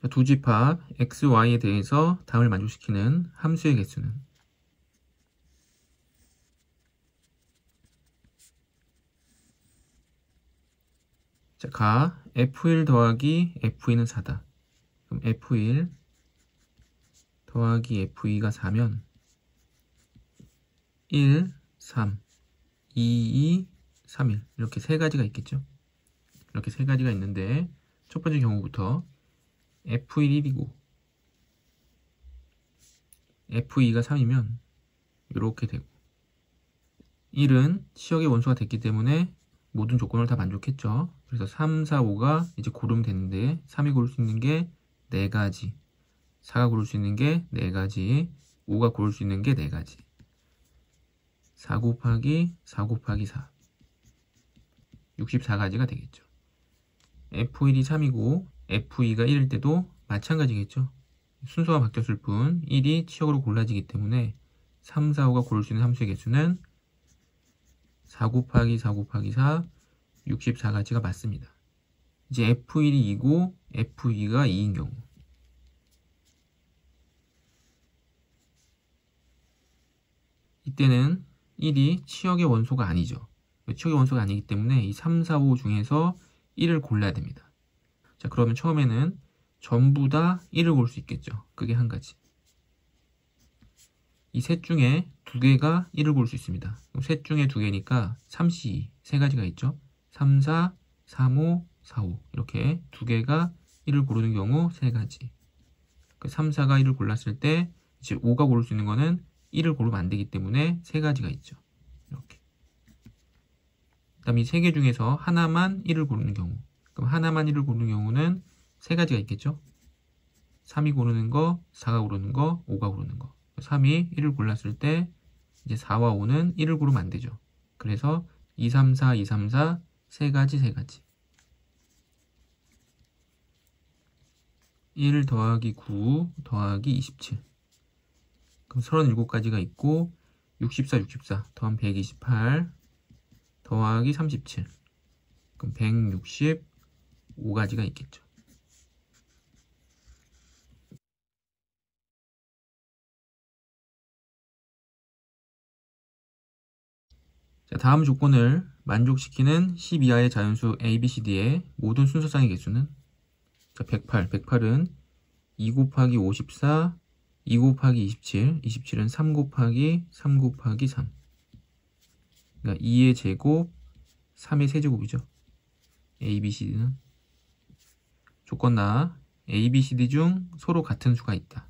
두 집합 x, y에 대해서 답을 만족시키는 함수의 개수는 자, 가 f1 더하기 f2는 4다. 그럼 f1 더하기 f2가 4면 1, 3, 2, 2, 3, 1 이렇게 세 가지가 있겠죠. 이렇게 세 가지가 있는데 첫 번째 경우부터 f1 1이고 f2가 3이면 이렇게 되고 1은 치역의 원소가 됐기 때문에 모든 조건을 다 만족했죠. 그래서 3, 4, 5가 이제 고르면 되는데 3이 고를 수 있는 게 4가지, 4가 고를 수 있는 게 4가지, 5가 고를 수 있는 게 4가지. 4 곱하기 4 곱하기 4 64가지가 되겠죠. F1이 3이고 F2가 1일 때도 마찬가지겠죠. 순서가 바뀌었을 뿐 1이 치역으로 골라지기 때문에 3, 4, 5가 고를 수 있는 함수의 개수는 4 곱하기 4 곱하기 4 64가지가 맞습니다. 이제 F1이 2고 F2가 2인 경우 이때는 1이 치역의 원소가 아니죠. 치역의 원소가 아니기 때문에 이 3, 4, 5 중에서 1을 골라야 됩니다. 자, 그러면 처음에는 전부 다 1을 고를 수 있겠죠. 그게 한 가지. 이 셋 중에 두 개가 1을 고를 수 있습니다. 그럼 셋 중에 두 개니까 3C 세 가지가 있죠. 3, 4, 3, 5, 4, 5 이렇게 두 개가 1을 고르는 경우 세 가지. 3, 4가 1을 골랐을 때 이제 5가 고를 수 있는 거는 1을 고르면 안 되기 때문에 세 가지가 있죠. 이렇게. 그 다음 이 세 개 중에서 하나만 1을 고르는 경우. 그럼 하나만 1을 고르는 경우는 세 가지가 있겠죠. 3이 고르는 거, 4가 고르는 거, 5가 고르는 거. 3이 1을 골랐을 때 이제 4와 5는 1을 고르면 안 되죠. 그래서 2, 3, 4, 2, 3, 4 세 가지, 세 가지. 1 더하기 9 더하기 27. 그럼 37가지가 있고 64, 64 더하면 128 더하기 37. 그럼 165가지가 있겠죠. 자, 다음 조건을 만족시키는 10 이하의 자연수 A, B, C, D의 모든 순서상의 개수는 자, 108. 108은 2 곱하기 54, 2 곱하기 27, 27은 3 곱하기 3 곱하기 3. 그러니까 2의 제곱, 3의 세제곱이죠. A, B, C, D는 조건 나 A, B, C, D 중 서로 같은 수가 있다.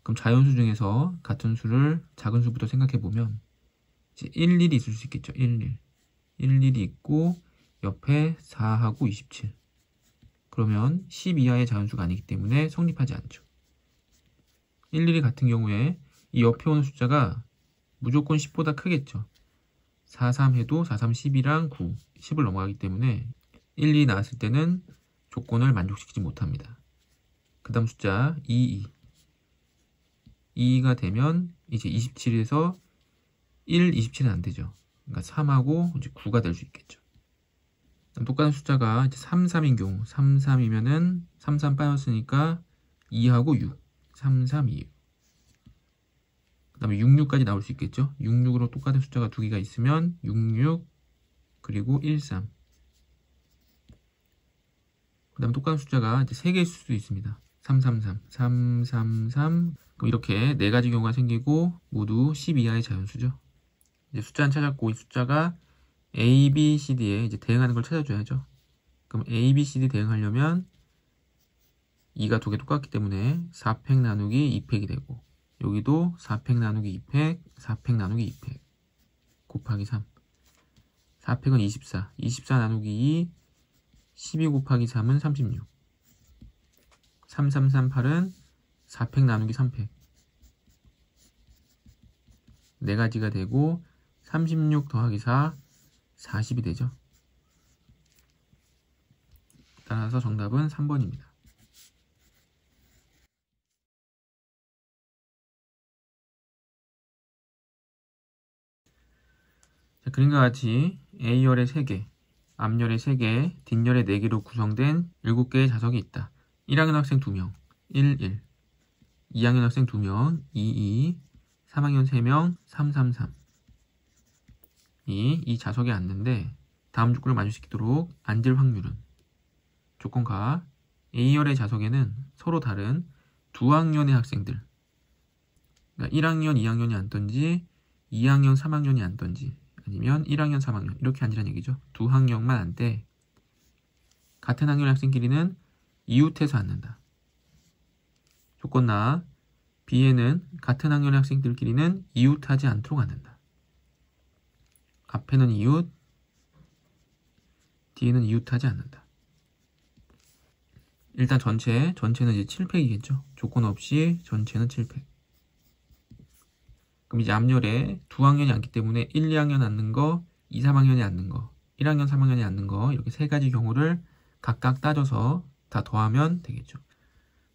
그럼 자연수 중에서 같은 수를 작은 수부터 생각해보면 1, 1이 있을 수 있겠죠. 1, 1. 1, 1이 있고 옆에 4하고 27. 그러면 10 이하의 자연수가 아니기 때문에 성립하지 않죠. 1, 1이 같은 경우에 이 옆에 오는 숫자가 무조건 10보다 크겠죠. 4, 3 해도 4, 3, 10이랑 9, 10을 넘어가기 때문에 1, 2 나왔을 때는 조건을 만족시키지 못합니다. 그 다음 숫자 2, 2. 2가 되면 이제 27에서 1, 27은 안 되죠. 그러니까 3하고 이제 9가 될 수 있겠죠. 똑같은 숫자가 이제 3, 3인 경우 3, 3이면은 3, 3 빠졌으니까 2하고 6, 3, 3, 2. 그 다음에 6, 6까지 나올 수 있겠죠. 6, 6으로 똑같은 숫자가 두 개가 있으면 6, 6 그리고 1, 3. 그 다음 똑같은 숫자가 이제 3개 있을 수도 있습니다. 3, 3, 3, 3, 3, 3. 그럼 이렇게 네 가지 경우가 생기고 모두 10 이하의 자연수죠. 이제 숫자는 찾았고 이 숫자가 A, B, C, D에 이제 대응하는 걸 찾아줘야죠. 그럼 A, B, C, D 대응하려면 2가 두 개 똑같기 때문에 4팩 나누기 2팩이 되고 여기도 4팩 나누기 2팩, 4팩 나누기 2팩 곱하기 3. 4팩은 24, 24 나누기 2, 12 곱하기 3은 36. 3, 3, 3, 8은 4팩 나누기 3팩. 네 가지가 되고 36 더하기 4, 40이 되죠. 따라서 정답은 3번입니다. 자, 그림과 같이 A열의 3개, 앞열의 3개, 뒷열의 4개로 구성된 7개의 자석이 있다. 1학년 학생 2명, 1, 1. 2학년 학생 2명, 2, 2. 3학년 3명, 3, 3, 3. 이 자석에 앉는데 다음 조건을 만족시키도록 앉을 확률은 조건가 A열의 자석에는 서로 다른 두 학년의 학생들, 그러니까 1학년, 2학년이 앉던지 2학년, 3학년이 앉던지 아니면 1학년, 3학년 이렇게 앉으란 얘기죠. 두 학년만 앉되 같은 학년의 학생끼리는 이웃해서 앉는다. 조건나 B에는 같은 학년의 학생들끼리는 이웃하지 않도록 앉는다. 앞에는 이웃, 뒤에는 이웃하지 않는다. 일단 전체는 이제 7팩이겠죠. 조건 없이 전체는 7팩. 그럼 이제 앞열에 두 학년이 앉기 때문에 1, 2학년 앉는 거, 2, 3학년이 앉는 거, 1학년, 3학년이 앉는 거 이렇게 세 가지 경우를 각각 따져서 다 더하면 되겠죠.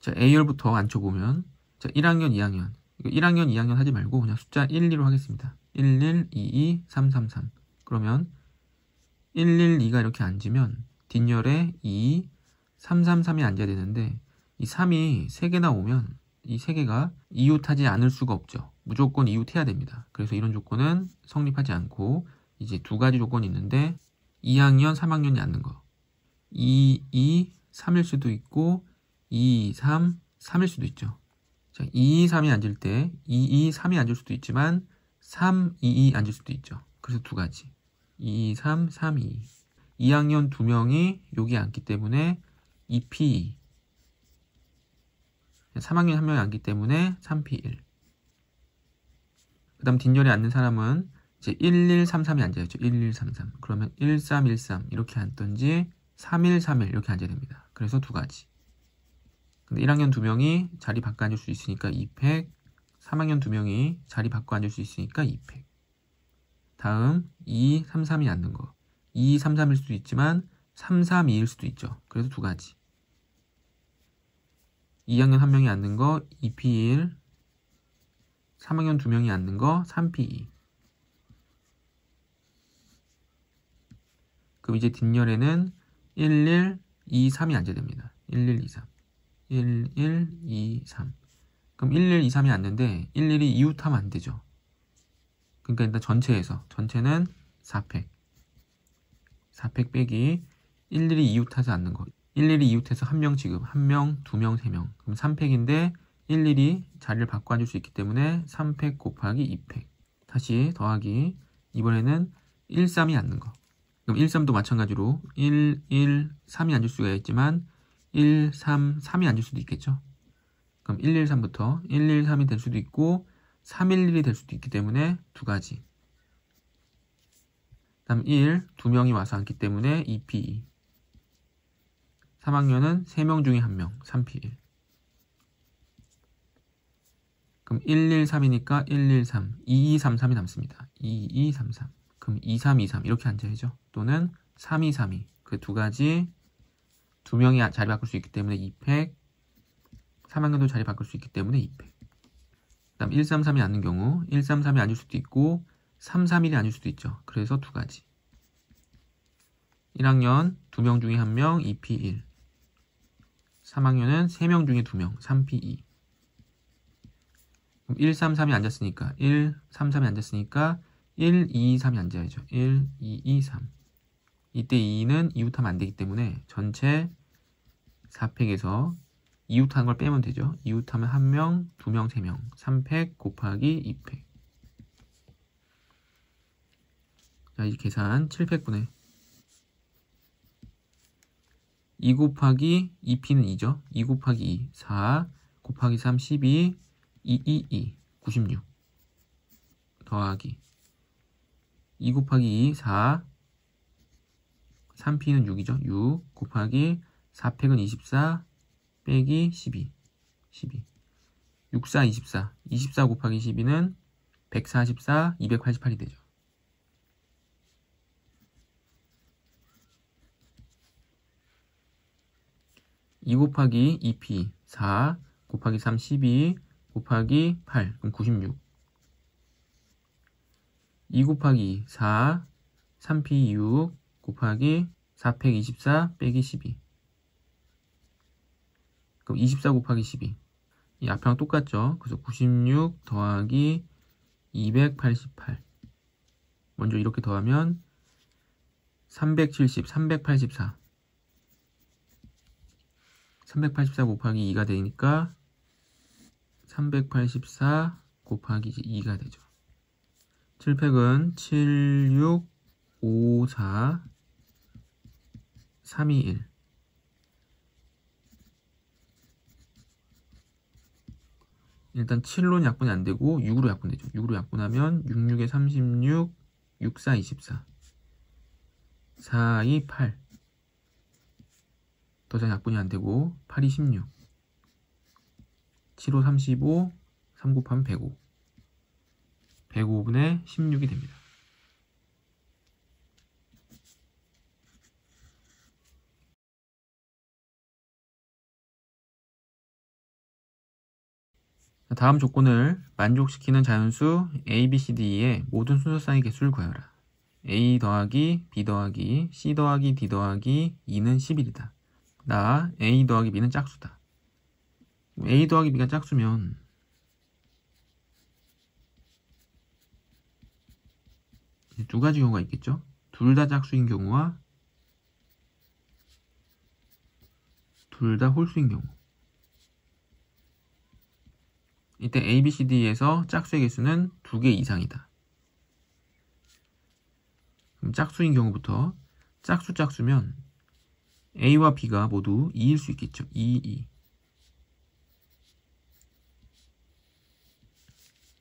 자, A열부터 앉혀보면 자, 1학년, 2학년. 이거 1학년, 2학년 하지 말고 그냥 숫자 1, 2로 하겠습니다. 1, 1, 2, 2, 3, 3, 3. 그러면 1, 1, 2가 이렇게 앉으면 뒷열에 2, 3, 3, 3이 앉아야 되는데 이 3이 3개나 오면 이 3개가 이웃하지 않을 수가 없죠. 무조건 이웃해야 됩니다. 그래서 이런 조건은 성립하지 않고 이제 두 가지 조건이 있는데 2학년, 3학년이 앉는 거 2, 2, 3일 수도 있고 2, 3, 3일 수도 있죠. 자, 2, 2, 3이 앉을 때 2, 2, 3이 앉을 수도 있지만 3, 2, 2 앉을 수도 있죠. 그래서 두 가지 2, 3, 3, 2 2학년 2명이 여기 앉기 때문에 2P 3학년 1명이 앉기 때문에 3P1 그 다음 뒷열에 앉는 사람은 이제 1133이 앉아야죠. 1133 그러면 1313 이렇게 앉던지 3131 이렇게 앉아야 됩니다. 그래서 두 가지. 근데 1학년 2명이 자리 바꿔 앉을 수 있으니까 2팩 3학년 2명이 자리 바꿔 앉을 수 있으니까 2팩 다음 233이 앉는 거 233일 수도 있지만 332일 수도 있죠. 그래서 두 가지. 2학년 1명이 앉는 거 2P1 3학년 2명이 앉는 거 3P2 그럼 이제 뒷열에는 11, 2, 3이 앉아야 됩니다. 11, 2, 3 11, 2, 3 그럼 11, 2, 3이 앉는데 11이 이웃하면 안 되죠. 그러니까 일단 전체는 4팩 4팩 빼기 11이 이웃하지 않는 거 11이 이웃해서 1명 지급 1명, 2명, 3명 그럼 3팩인데 11이 자리를 바꿔 앉을 수 있기 때문에 3팩 곱하기 2팩 다시 더하기 이번에는 1, 3이 앉는 거 그럼 1, 3도 마찬가지로 1, 1, 3이 앉을 수가 있지만 1, 3, 3이 앉을 수도 있겠죠. 그럼 1, 1, 3부터 1, 1, 3이 될 수도 있고 3, 1, 1이 될 수도 있기 때문에 두 가지. 다음 1, 2명이 와서 앉기 때문에 2P2 3학년은 3명 중에 1명 3P1 그럼 1, 1, 3이니까 1, 1, 3 2, 2, 3, 3이 남습니다. 2, 2, 3, 3 그럼 2, 3, 2, 3 이렇게 앉아야죠. 또는 3, 2, 3, 2 그 두 가지 2명이 자리 바꿀 수 있기 때문에 2팩 3학년도 자리 바꿀 수 있기 때문에 2팩 그 다음 1, 3, 3이 앉는 경우 1, 3, 3이 앉을 수도 있고 3, 3, 1이 앉을 수도 있죠. 그래서 두 가지 1학년 2명 중에 1명 2P1 3학년은 3명 중에 2명 3P2 그럼 1, 3, 3이 앉았으니까 1, 3, 3이 앉았으니까 1, 2, 3이 앉아야죠. 1, 2, 2, 3 이때 2는 이웃하면 안 되기 때문에 전체 4팩에서 이웃하는 걸 빼면 되죠. 이웃하면 1명, 2명, 3명 3팩 곱하기 2팩 자, 이 계산 7팩분의 2 곱하기 2P는 2죠. 2 곱하기 2 4 곱하기 3 12 2, 2, 2 96 더하기 2 곱하기 2 4 3P는 6이죠. 6 곱하기 4팩은 24 빼기 12 64 24 곱하기 12는 144 288이 되죠. 2 곱하기 2P 4 곱하기 3 12 곱하기 8 그럼 96 2 곱하기 4 3P 6 곱하기 4팩 24 빼기 12 그럼 24 곱하기 12. 이 앞이랑 똑같죠? 그래서 96 더하기 288. 먼저 이렇게 더하면 370, 384. 384 곱하기 2가 되니까 384 곱하기 2가 되죠. 7팩은 7, 6, 5, 4, 3, 2, 1. 일단 7로는 약분이 안 되고 6으로 약분되죠. 6으로 약분하면 6, 6에 36, 6, 4, 24. 4, 2, 8. 더 이상 약분이 안 되고 8, 2, 16. 7, 5, 35. 3 곱하면 105. 105분의 16이 됩니다. 다음 조건을 만족시키는 자연수 A, B, C, D의 모든 순서쌍의 개수를 구하라. A 더하기 B 더하기 C 더하기 D 더하기 2는 11이다. 나 A 더하기 B는 짝수다. A 더하기 B가 짝수면 두 가지 경우가 있겠죠. 둘 다 짝수인 경우와 둘 다 홀수인 경우. 이때 A, B, C, D에서 짝수의 개수는 2개 이상이다. 그럼 짝수인 경우부터 짝수면 A와 B가 모두 2일 수 있겠죠. 2.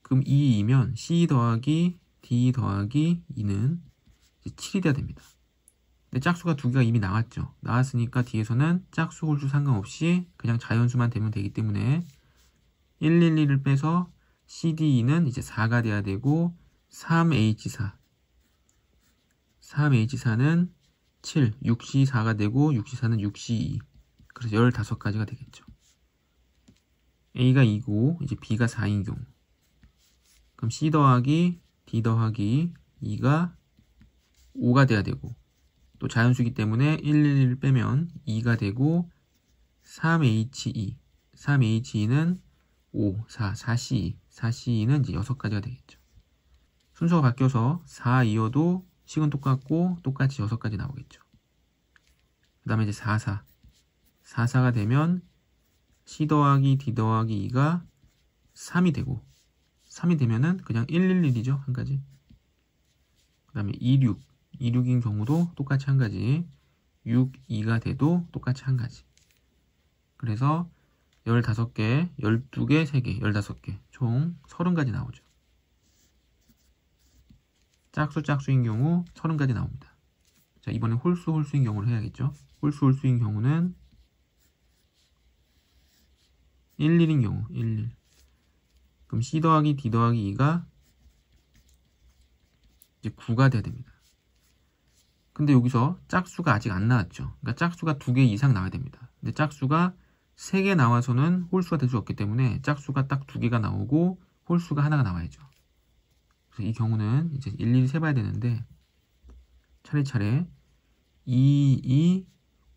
그럼 2이면 C 더하기 D 더하기 2는 7이 돼야 됩니다. 근데 짝수가 2개가 이미 나왔죠. 나왔으니까 뒤에서는 짝수, 홀수 상관없이 그냥 자연수만 되면 되기 때문에 111을 빼서 CDE는 이제 4가 돼야 되고 3H4. 3H4는 7, 6C4가 되고 6C4는 6C2. 그래서 15가지가 되겠죠. A가 2고 이제 B가 4인 경우. 그럼 C 더하기 D 더하기 2가 5가 돼야 되고 또 자연수이기 때문에 111을 빼면 2가 되고 3H2. 3H2는 5, 4, 4C2. 4C2는 이제 6가지가 되겠죠. 순서가 바뀌어서 4, 2여도 식은 똑같고 똑같이 6가지 나오겠죠. 그 다음에 이제 4, 4. 4, 4가 되면 C 더하기 D 더하기 2가 3이 되고 3이 되면은 그냥 111이죠. 한 가지. 그 다음에 26. 26인 경우도 똑같이 한 가지. 6, 2가 돼도 똑같이 한 가지. 그래서 15개, 12개, 3개, 15개. 총 30가지 나오죠. 짝수인 경우 30가지 나옵니다. 자, 이번엔 홀수인 경우를 해야겠죠. 홀수인 경우는 11인 경우, 11. 그럼 C 더하기 D 더하기 2가 이제 9가 돼야 됩니다. 근데 여기서 짝수가 아직 안 나왔죠. 그러니까 짝수가 2개 이상 나와야 됩니다. 근데 짝수가 3개 나와서는 홀수가 될 수 없기 때문에 짝수가 딱 2개가 나오고 홀수가 하나가 나와야죠. 그래서 이 경우는 이제 일일이 세봐야 되는데 차례차례 2, 2,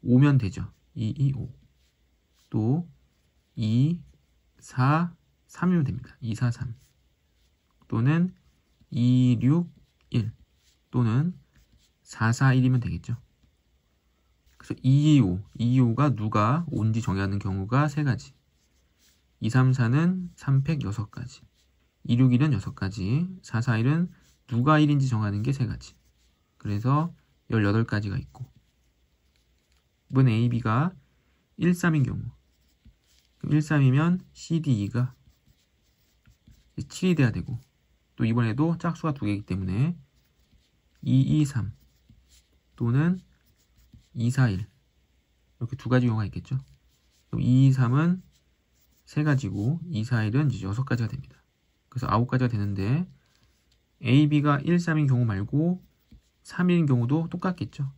5면 되죠. 2, 2, 5. 또 2, 4, 3이면 됩니다. 2, 4, 3. 또는 2, 6, 1. 또는 4, 4, 1이면 되겠죠. 그래서 2, 2, 5. 2, 2, 5가 누가 온지 정의하는 경우가 3가지. 2, 3, 4는 3팩 6가지. 2, 6, 1은 6가지. 4, 4, 1은 누가 1인지 정하는 게 3가지. 그래서 18가지가 있고. 이번 A, B가 1, 3인 경우. 1, 3이면 C, D, 2가 7이 돼야 되고. 또 이번에도 짝수가 2개이기 때문에 2, 2, 3 또는 2, 4, 1 이렇게 2가지 경우가 있겠죠. 그럼 2, 2, 3은 3가지고 2, 4, 1은 이제 6가지가 됩니다. 그래서 9가지가 되는데 A, B가 1, 3인 경우 말고 3인 경우도 똑같겠죠.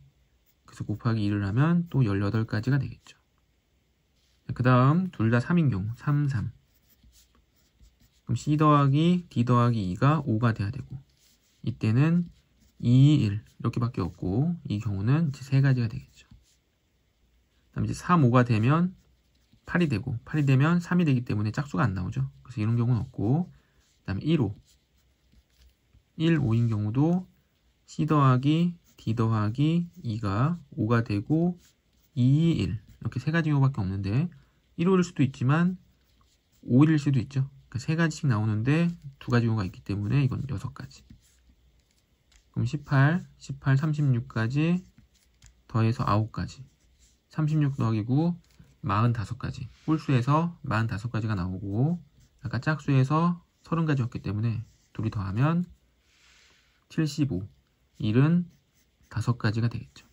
그래서 곱하기 2를 하면 또 18가지가 되겠죠. 그 다음 둘 다 3인 경우 3, 3. 그럼 C 더하기 D 더하기 2가 5가 돼야 되고 이때는 2, 1 이렇게밖에 없고 이 경우는 이제 3가지가 되겠죠. 그 다음 이제 3, 5가 되면 8이 되고 8이 되면 3이 되기 때문에 짝수가 안 나오죠. 그래서 이런 경우는 없고 그 다음에 1호 1, 5인 경우도 C 더하기 D 더하기 2가 5가 되고 2, 1 이렇게 세 가지 경우밖에 없는데 1호일 수도 있지만 5일일 수도 있죠. 그러니까 세 가지씩 나오는데 두 가지 경우가 있기 때문에 이건 6가지. 그럼 18, 36까지 더해서 9가지. 36 더하기 9, 45가지. 홀수에서 45가지가 나오고 아까 짝수에서 30가지였기 때문에 둘이 더하면 75, 1은 5가지가 되겠죠.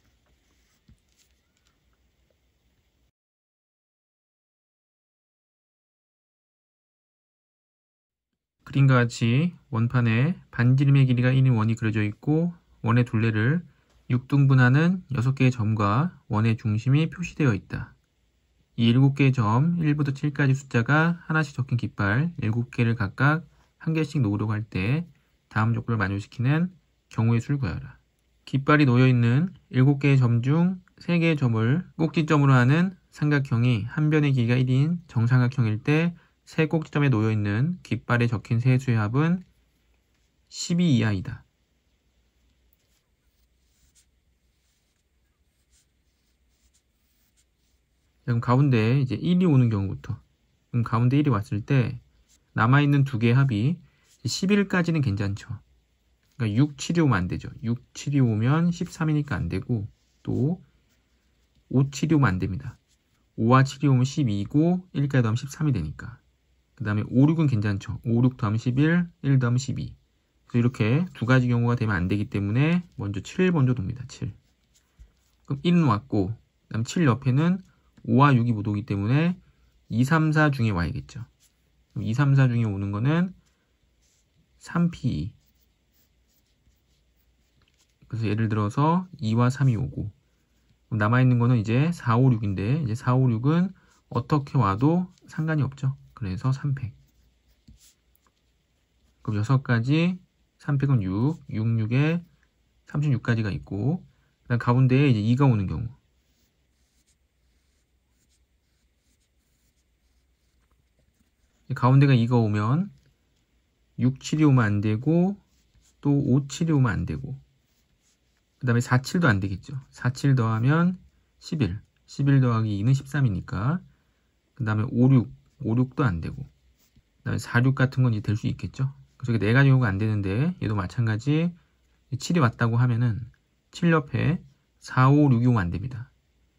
그림과 같이 원판에 반지름의 길이가 1인 원이 그려져 있고 원의 둘레를 6등분하는 6개의 점과 원의 중심이 표시되어 있다. 이 7개의 점 1부터 7까지 숫자가 하나씩 적힌 깃발 7개를 각각 한 개씩 놓으려고 할 때 다음 조건을 만족시키는 경우의 수를 구하라. 깃발이 놓여있는 7개의 점 중 3개의 점을 꼭지점으로 하는 삼각형이 한 변의 길이가 1인 정삼각형일 때 세 꼭지점에 놓여있는 깃발에 적힌 세 수의 합은 12 이하이다. 그럼 가운데 이제 1이 오는 경우부터. 그럼 가운데 1이 왔을 때 남아있는 두 개의 합이 11까지는 괜찮죠. 그러니까 6, 7이 오면 안 되죠. 6, 7이 오면 13이니까 안 되고 또 5, 7이 오면 안 됩니다. 5와 7이 오면 12이고 1까지 더하면 13이 되니까. 그 다음에 5, 6은 괜찮죠. 5, 6 더하면 11, 1 더하면 12. 그래서 이렇게 두 가지 경우가 되면 안 되기 때문에 먼저 7을 먼저 둡니다. 7. 그럼 1은 왔고 그 다음 7 옆에는 5와 6이 못 오기 때문에 2, 3, 4 중에 와야겠죠. 그럼 2, 3, 4 중에 오는 거는 3P2. 그래서 예를 들어서 2와 3이 오고 그럼 남아있는 거는 이제 4, 5, 6인데 이제 4, 5, 6은 어떻게 와도 상관이 없죠. 그래서 3팩. 그럼 6가지 3팩은 6, 6, 6에 36가지가 있고 그다음 가운데에 이제 2가 오는 경우 가운데가 2가 오면 6, 7이 오면 안 되고 또 5, 7이 오면 안 되고 그 다음에 4, 7도 안 되겠죠. 4, 7 더하면 11 11 더하기 2는 13이니까 그 다음에 5, 6 5, 6도 안 되고 그 다음에 4, 6 같은 건 이제 될 수 있겠죠. 그래서 이게 4가지 경우가 안 되는데 얘도 마찬가지 7이 왔다고 하면은 7 옆에 4, 5, 6이 오면 안 됩니다.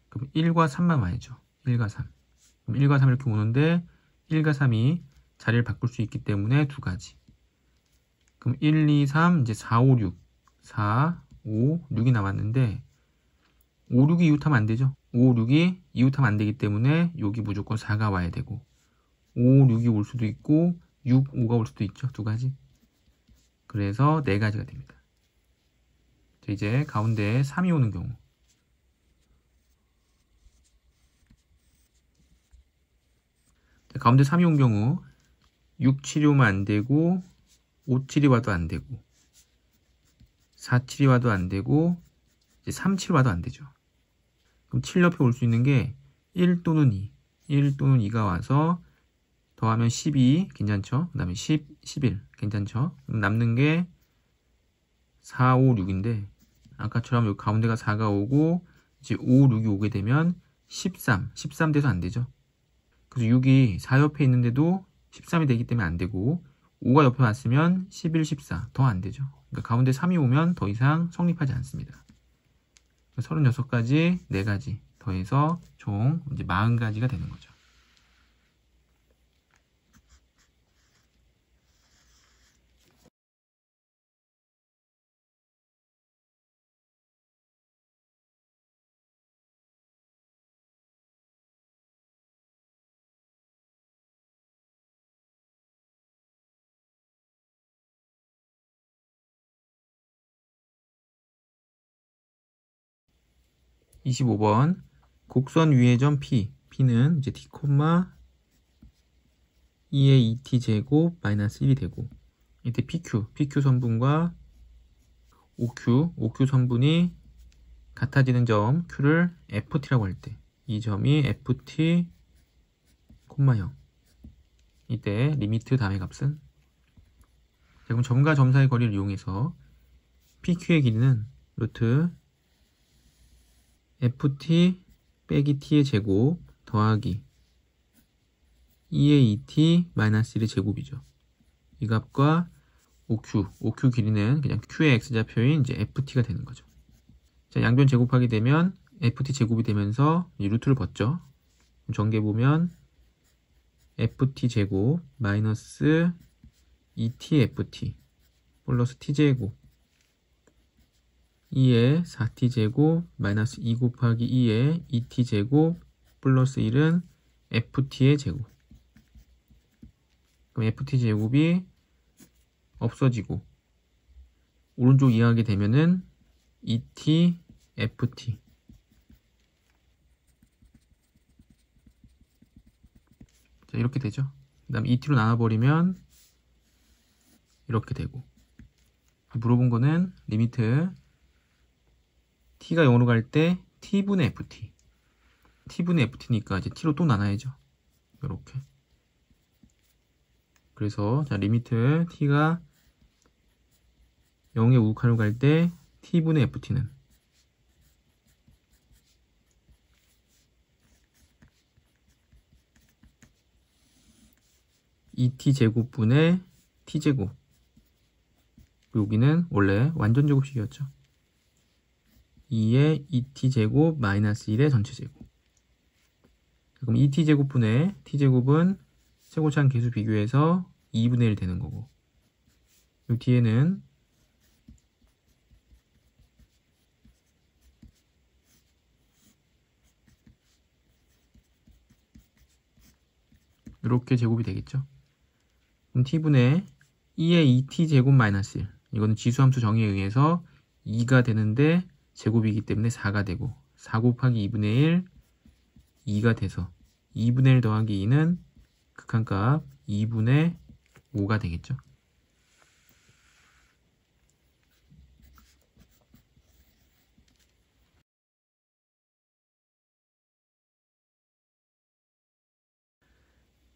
그럼 1과 3만 와야죠. 1과 3 그럼 1과 3 이렇게 오는데 1과 3이 자리를 바꿀 수 있기 때문에 두 가지. 그럼 1, 2, 3 이제 4, 5, 6 4, 5, 6이 남았는데 5, 6이 이웃하면 안 되죠. 5, 6이 이웃하면 안 되기 때문에 여기 무조건 4가 와야 되고 5, 6이 올 수도 있고 6, 5가 올 수도 있죠. 두 가지. 그래서 네 가지가 됩니다. 자, 이제 가운데 3이 오는 경우 자, 가운데 3이 온 경우 6, 7이 오면 안 되고 5, 7이 와도 안 되고 4, 7이 와도 안 되고 이제 3, 7 와도 안 되죠. 그럼 7 옆에 올 수 있는 게 1 또는 2 1 또는 2가 와서 더하면 12 괜찮죠? 그 다음에 10, 11 괜찮죠? 그럼 남는 게 4, 5, 6인데 아까처럼 여기 가운데가 4가 오고 이제 5, 6이 오게 되면 13 돼서 안 되죠. 그래서 6이 4 옆에 있는데도 13이 되기 때문에 안 되고 5가 옆에 왔으면 11, 14 더 안 되죠. 그러니까 가운데 3이 오면 더 이상 성립하지 않습니다. 36가지 4가지 더해서 총 이제 40가지가 되는 거죠. (25번) 곡선 위의 점 P, P는 이제 D, 2의 2t 제곱 마이너스 1이 되고 이때 PQ 선분과 OQ 선분이 같아지는 점 Q를 FT라고 할 때 이 점이 FT 콤마형. 이때 리미트 다음의 값은, 자, 그럼 점과 점 사이의 거리를 이용해서 PQ의 길이는 루트 FT 빼기 T의 제곱 더하기 2의 2T 마이너스 1의 제곱이죠. 이 값과 OQ 길이는 그냥 Q의 X좌표인 이제 FT가 되는 거죠. 자, 양변 제곱하게 되면 FT 제곱이 되면서 이 루트를 벗죠. 전개 보면 FT 제곱 마이너스 2TFT 플러스 T제곱 2의 4T제곱 마이너스 2 곱하기 2의 2T제곱 플러스 1은 FT의 제곱. 그럼 FT제곱이 없어지고 오른쪽 이해하게 되면은 2TFT. 자, 이렇게 되죠. 그 다음 2T로 나눠버리면 이렇게 되고, 물어본 거는 리미트 T가 0으로 갈 때 T분의 FT. T분의 FT니까 이제 T로 또 나눠야죠. 이렇게. 그래서 자, 리미트 T가 0의 우극한으로 갈 때 T분의 FT는 ET제곱분의 T제곱. 여기는 원래 완전 제곱식이었죠. 2의 2T제곱 마이너스 1의 전체제곱. 그럼 2T제곱분의 T제곱은 최고차항 계수 비교해서 2분의 1 되는 거고, 이 뒤에는 이렇게 제곱이 되겠죠. 그럼 T분의 2의 2T제곱 마이너스 1. 이거는 지수함수 정의에 의해서 2가 되는데 제곱이기 때문에 4가 되고, 4 곱하기 2분의 1, 2가 돼서 2분의 1 더하기 2는 극한값 2분의 5가 되겠죠.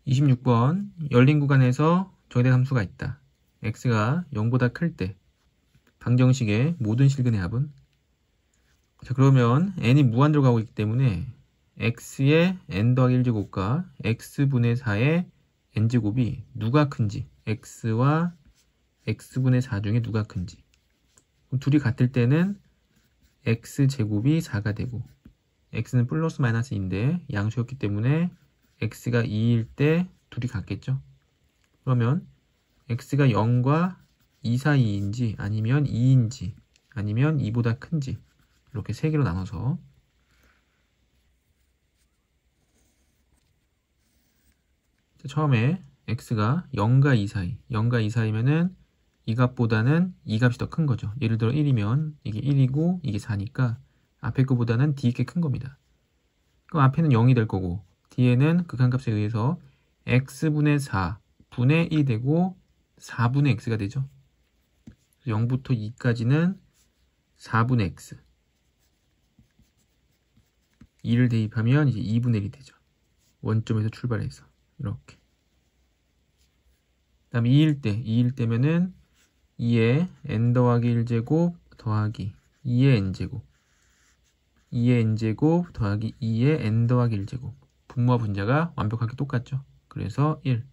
(26번) 열린 구간에서 정의된 함수가 있다. x가 0보다 클 때 방정식의 모든 실근의 합은, 자, 그러면 n이 무한대로 가고 있기 때문에 x의 n 더하기 1제곱과 x분의 4의 n제곱이 누가 큰지, x와 x분의 4 중에 누가 큰지. 그럼 둘이 같을 때는 x제곱이 4가 되고, x는 플러스 마이너스 2인데 양수였기 때문에 x가 2일 때 둘이 같겠죠. 그러면 x가 0과 2 사이인지 아니면 2인지 아니면 2보다 큰지, 이렇게 세 개로 나눠서, 처음에 x가 0과 2 사이, 0과 2 사이면은 이 값보다는 이 값이 더 큰 거죠. 예를 들어 1이면 이게 1이고 이게 4니까 앞에 거보다는 뒤에 큰 겁니다. 그럼 앞에는 0이 될 거고 뒤에는 극한값에 의해서 x분의 4 분의 1이 되고 4분의 x가 되죠. 0부터 2까지는 4분의 x, 2를 대입하면 이제 2분의 1이 되죠. 원점에서 출발해서 이렇게. 그 다음에 2일 때면은 2의 n 더하기 1제곱 더하기 2의 n제곱, 2의 n제곱 더하기 2의 n 더하기 1제곱. 분모와 분자가 완벽하게 똑같죠. 그래서 1.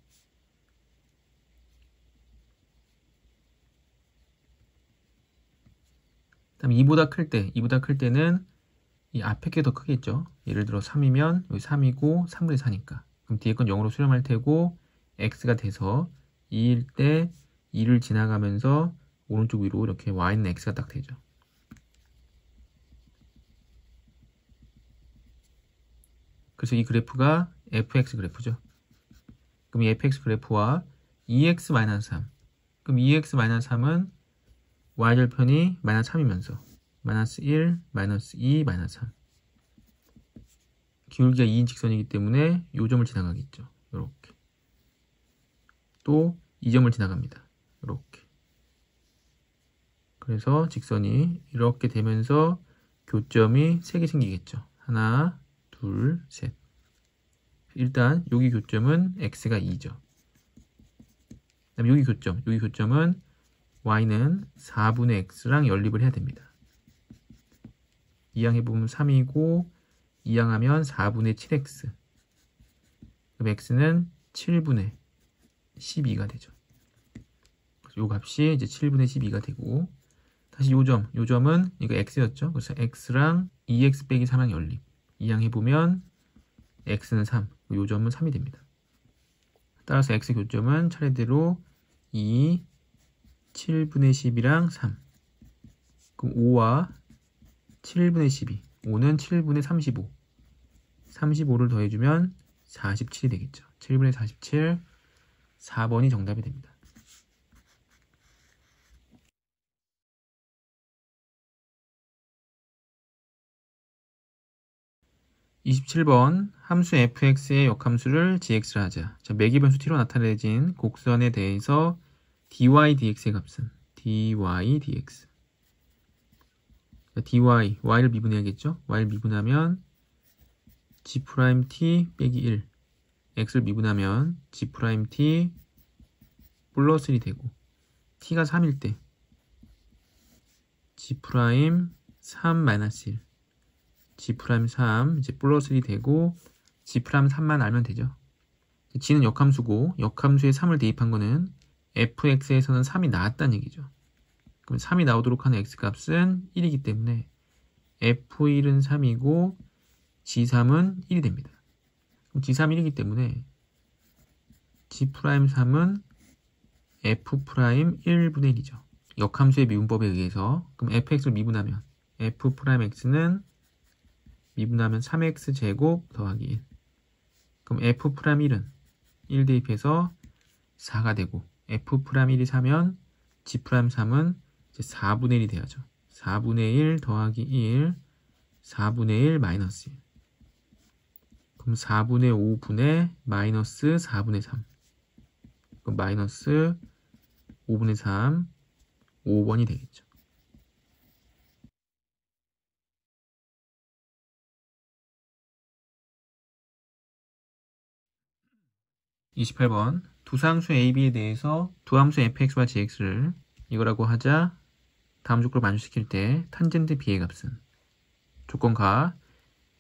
다음 2보다 클 때는 이 앞에 게 더 크겠죠. 예를 들어 3이면 여기 3이고 3분의 4니까. 그럼 뒤에 건 0으로 수렴할 테고 x가 돼서 2일 때 2를 지나가면서 오른쪽 위로 이렇게 y는 x가 딱 되죠. 그래서 이 그래프가 fx 그래프죠. 그럼 이 fx 그래프와 2x-3. 그럼 2x-3은 y절편이 마이너스 3이면서 마이너스 1, 마이너스 2, 마이너스 3. 기울기가 2인 직선이기 때문에 이 점을 지나가겠죠. 이렇게. 또 이 점을 지나갑니다. 이렇게. 그래서 직선이 이렇게 되면서 교점이 3개 생기겠죠. 하나, 둘, 셋. 일단 여기 교점은 x가 2죠. 그다음에 여기 교점은 y는 4분의 x랑 연립을 해야 됩니다. 이항해보면 3이고 이항하면 4분의 7x. 그럼 x는 7분의 12가 되죠. 요 값이 이제 7분의 12가 되고, 다시 요 점은 이거 x였죠. 그래서 x랑 2x 빼기 3랑 연립. 이항해보면 x는 3, 요 점은 3이 됩니다. 따라서 x 교점은 차례대로 2, 7분의 10이랑 3. 그럼 5와 7분의 12. 5는 7분의 35. 35를 더해주면 47이 되겠죠. 7분의 47, 4번이 정답이 됩니다. 27번 함수 fx의 역함수를 gx를 하자. 자, 매기변수 t로 나타내진 곡선에 대해서 dy dx의 값은 dy dx. 자, dy, y를 미분해야겠죠? y를 미분하면 g't 빼기 1. x를 미분하면 g't 플러스 1이 되고, t가 3일 때 g'3 마이너스 1. g'3 이제 플러스 1이 되고, g'3만 알면 되죠. g는 역함수고, 역함수에 3을 대입한 거는 fx에서는 3이 나왔다는 얘기죠. 그럼 3이 나오도록 하는 x값은 1이기 때문에 f1은 3이고 g3은 1이 됩니다. 그럼 g3 1이기 때문에 g'3은 f'1분의 1이죠. 역함수의 미분법에 의해서. 그럼 fx를 미분하면 f'x는 미분하면 3x제곱 더하기 1. 그럼 f'1은 1 대입해서 4가 되고, f'1이 4면 g'3은 이제 4분의 1이 돼야죠. 4분의 1 더하기 1, 4분의 1 마이너스 1. 그럼 4분의 5분의 마이너스 4분의 3. 그럼 마이너스 5분의 3, 5번이 되겠죠. 28번 두상수 AB에 대해서 두함수 fx와 gx를 이거라고 하자. 다음 조건을 만족시킬 때 탄젠트 b의 값은 조건가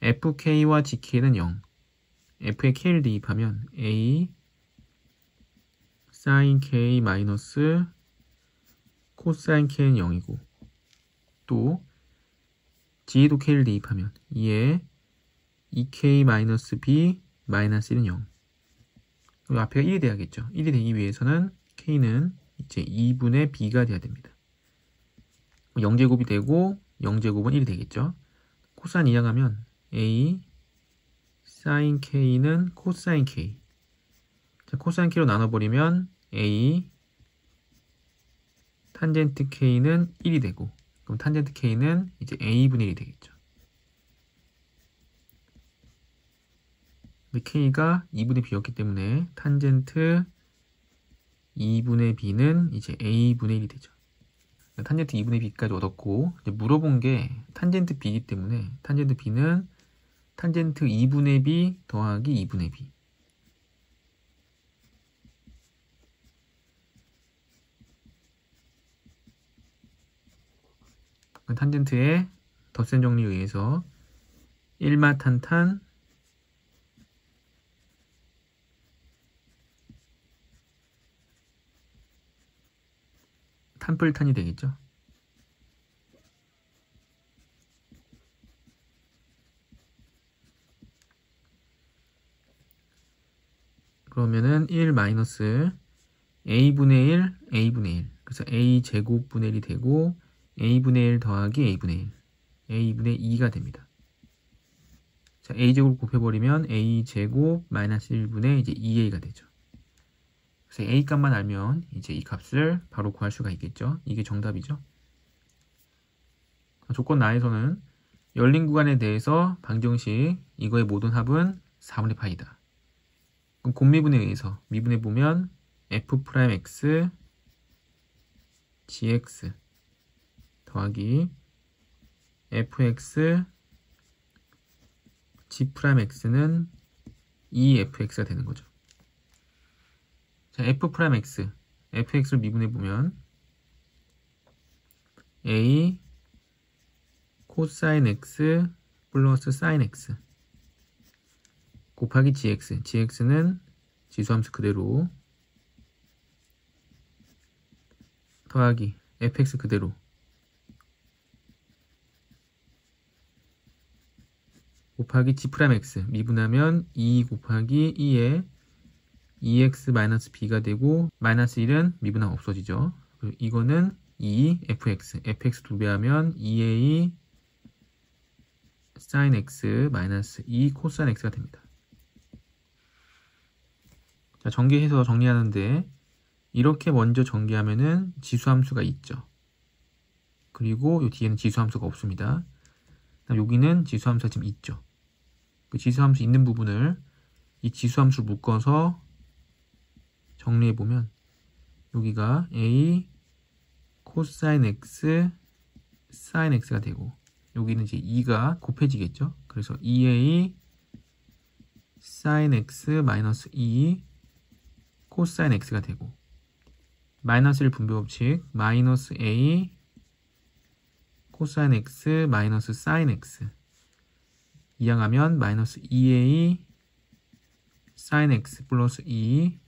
fk와 gk는 0. f에 k를 대입하면 a sin k 마이너스 코사인 k는 0이고, 또 g에도 k를 대입하면 2에 2k 마이너스 b 마이너스 1은 0. 앞에가 1이 돼야겠죠. 1이 되기 위해서는 k는 이제 2분의 b가 돼야 됩니다. 0제곱이 되고 0제곱은 1이 되겠죠. 코사인 이항하면 a sin k는 코사인 k. 자, 코사인 k로 나눠버리면 a 탄젠트 k는 1이 되고, 그럼 탄젠트 k는 이제 a분의 1이 되겠죠. 근데 k가 2분의 b였기 때문에 탄젠트 2분의 b는 이제 a분의 1이 되죠. 탄젠트 2분의 b까지 얻었고, 이제 물어본 게 탄젠트 b이기 때문에 탄젠트 b는 탄젠트 2분의 b 더하기 2분의 b. 탄젠트의 덧셈 정리에 의해서 1마 탄탄 탄뿔탄이 되겠죠. 그러면은 1 마이너스 a분의 1, a분의 1. 그래서 a제곱분의 1이 되고, a분의 1 더하기 a분의 1. a분의 2가 됩니다. 자, a제곱 곱해버리면 a제곱 마이너스 1분의 이제 2a가 되죠. 그래서 a 값만 알면 이제 이 값을 바로 구할 수가 있겠죠. 이게 정답이죠. 조건 나에서는 열린 구간에 대해서 방정식 이거의 모든 합은 4분의 파이다. 그럼 곱미분에 의해서 미분해보면 f'x gx 더하기 fx g'x는 2fx가 되는 거죠. 자, f'x, fx를 미분해 보면 a 코사인 x 플러스 사인 x 곱하기 gx, gx는 지수함수 그대로 더하기 fx 그대로 곱하기 g'x 미분하면 2 곱하기 2에 2x-b가 되고 마이너스 1은 미분하면 없어지죠. 그리고 이거는 2fx, fx 2배 하면 2a sin x 마이너스 2 코사인 x가 됩니다. 자, 전개해서 정리하는데 이렇게 먼저 전개하면은 지수함수가 있죠. 그리고 요 뒤에는 지수함수가 없습니다. 여기는 지수함수가 지금 있죠. 그 지수함수 있는 부분을 이 지수함수를 묶어서 정리해보면 여기가 a 코사인 x 사인 x가 되고 여기는 이제 2가 곱해지겠죠. 그래서 2a sin x 마이너스 2 코사인 x가 되고 마이너스 1 분배 법칙 마이너스 a 코사인 x 마이너스 사인 x 이항하면 마이너스 2a sin x 플러스 2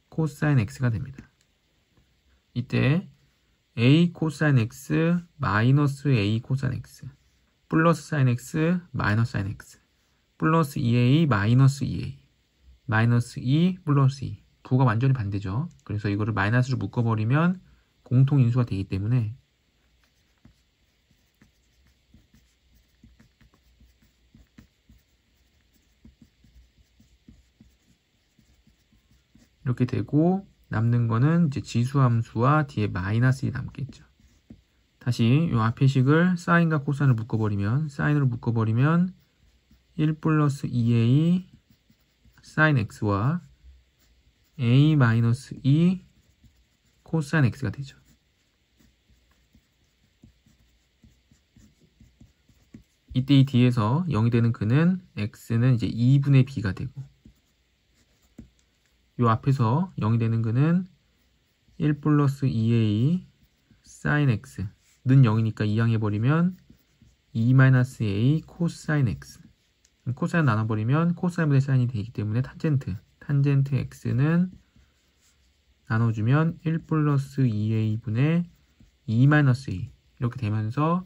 코사인 x가 됩니다. 이때 a 코사인 x 마이너스 a 코사인 x 플러스 사인 x 마이너스 사인 x 플러스 2a 마이너스 2a 마이너스 2 플러스 2 부가 완전히 반대죠. 그래서 이거를 마이너스로 묶어버리면 공통인수가 되기 때문에 이렇게 되고 남는 거는 이제 지수함수와 뒤에 마이너스 1이 남겠죠. 다시 이 앞의 식을 사인과 코사인을 묶어버리면 사인으로 묶어버리면 1 플러스 2a sin x와 a 마이너스 2 코사인 x가 되죠. 이때 이 뒤에서 0이 되는 그는 x는 이제 2분의 b가 되고 요 앞에서 0이 되는 그는 1 플러스 2a sin x 는 0이니까 이항해버리면 2 마이너스 a 코사인 x 코사인 나눠버리면 코사인분의 사인이 되기 때문에 탄젠트 x는 나눠주면 1 플러스 2a분의 2 마이너스 a 이렇게 되면서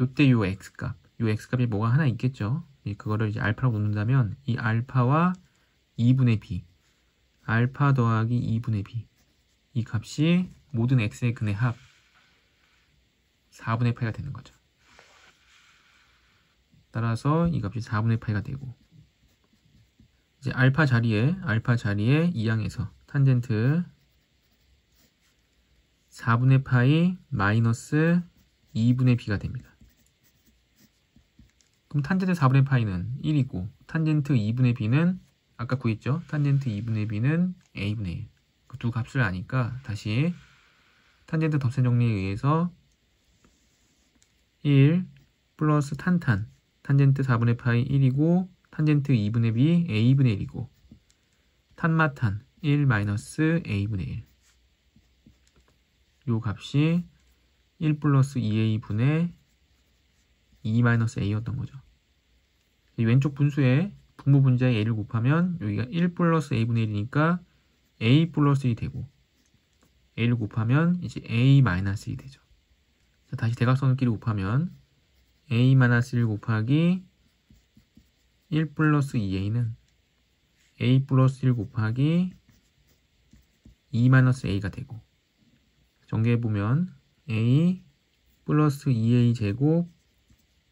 요때 요 x값이 뭐가 하나 있겠죠. 그거를 이제 알파라고 놓는다면 이 알파와 2분의 b 알파 더하기 2분의 b 이 값이 모든 x의 근의 합 4분의 8가 되는 거죠. 따라서 이 값이 4분의 8가 되고 이제 알파 자리에 이항에서 탄젠트 4분의 파이 마이너스 2분의 b가 됩니다. 그럼 탄젠트 4분의 파이는 1이고 탄젠트 2분의 b는 아까 구했죠? 탄젠트 2분의 b는 a분의 1. 그 두 값을 아니까 다시 탄젠트 덧셈 정리에 의해서 1 플러스 탄젠트 4분의 파이 1이고 탄젠트 2분의 b a분의 1이고 탄마탄 1 마이너스 a분의 1 요 값이 1 플러스 2a분의 2 마이너스 a였던 거죠. 이 왼쪽 분수에 분모 분자에 a를 곱하면 여기가 1 플러스 a분의 1이니까 a 플러스 1이 되고 a를 곱하면 이제 a 마이너스 1이 되죠. 자, 다시 대각선끼리 곱하면 a 마이너스 1 곱하기 1 플러스 2a는 a 플러스 1 곱하기 2 마이너스 a가 되고 정리해보면 a 플러스 2a 제곱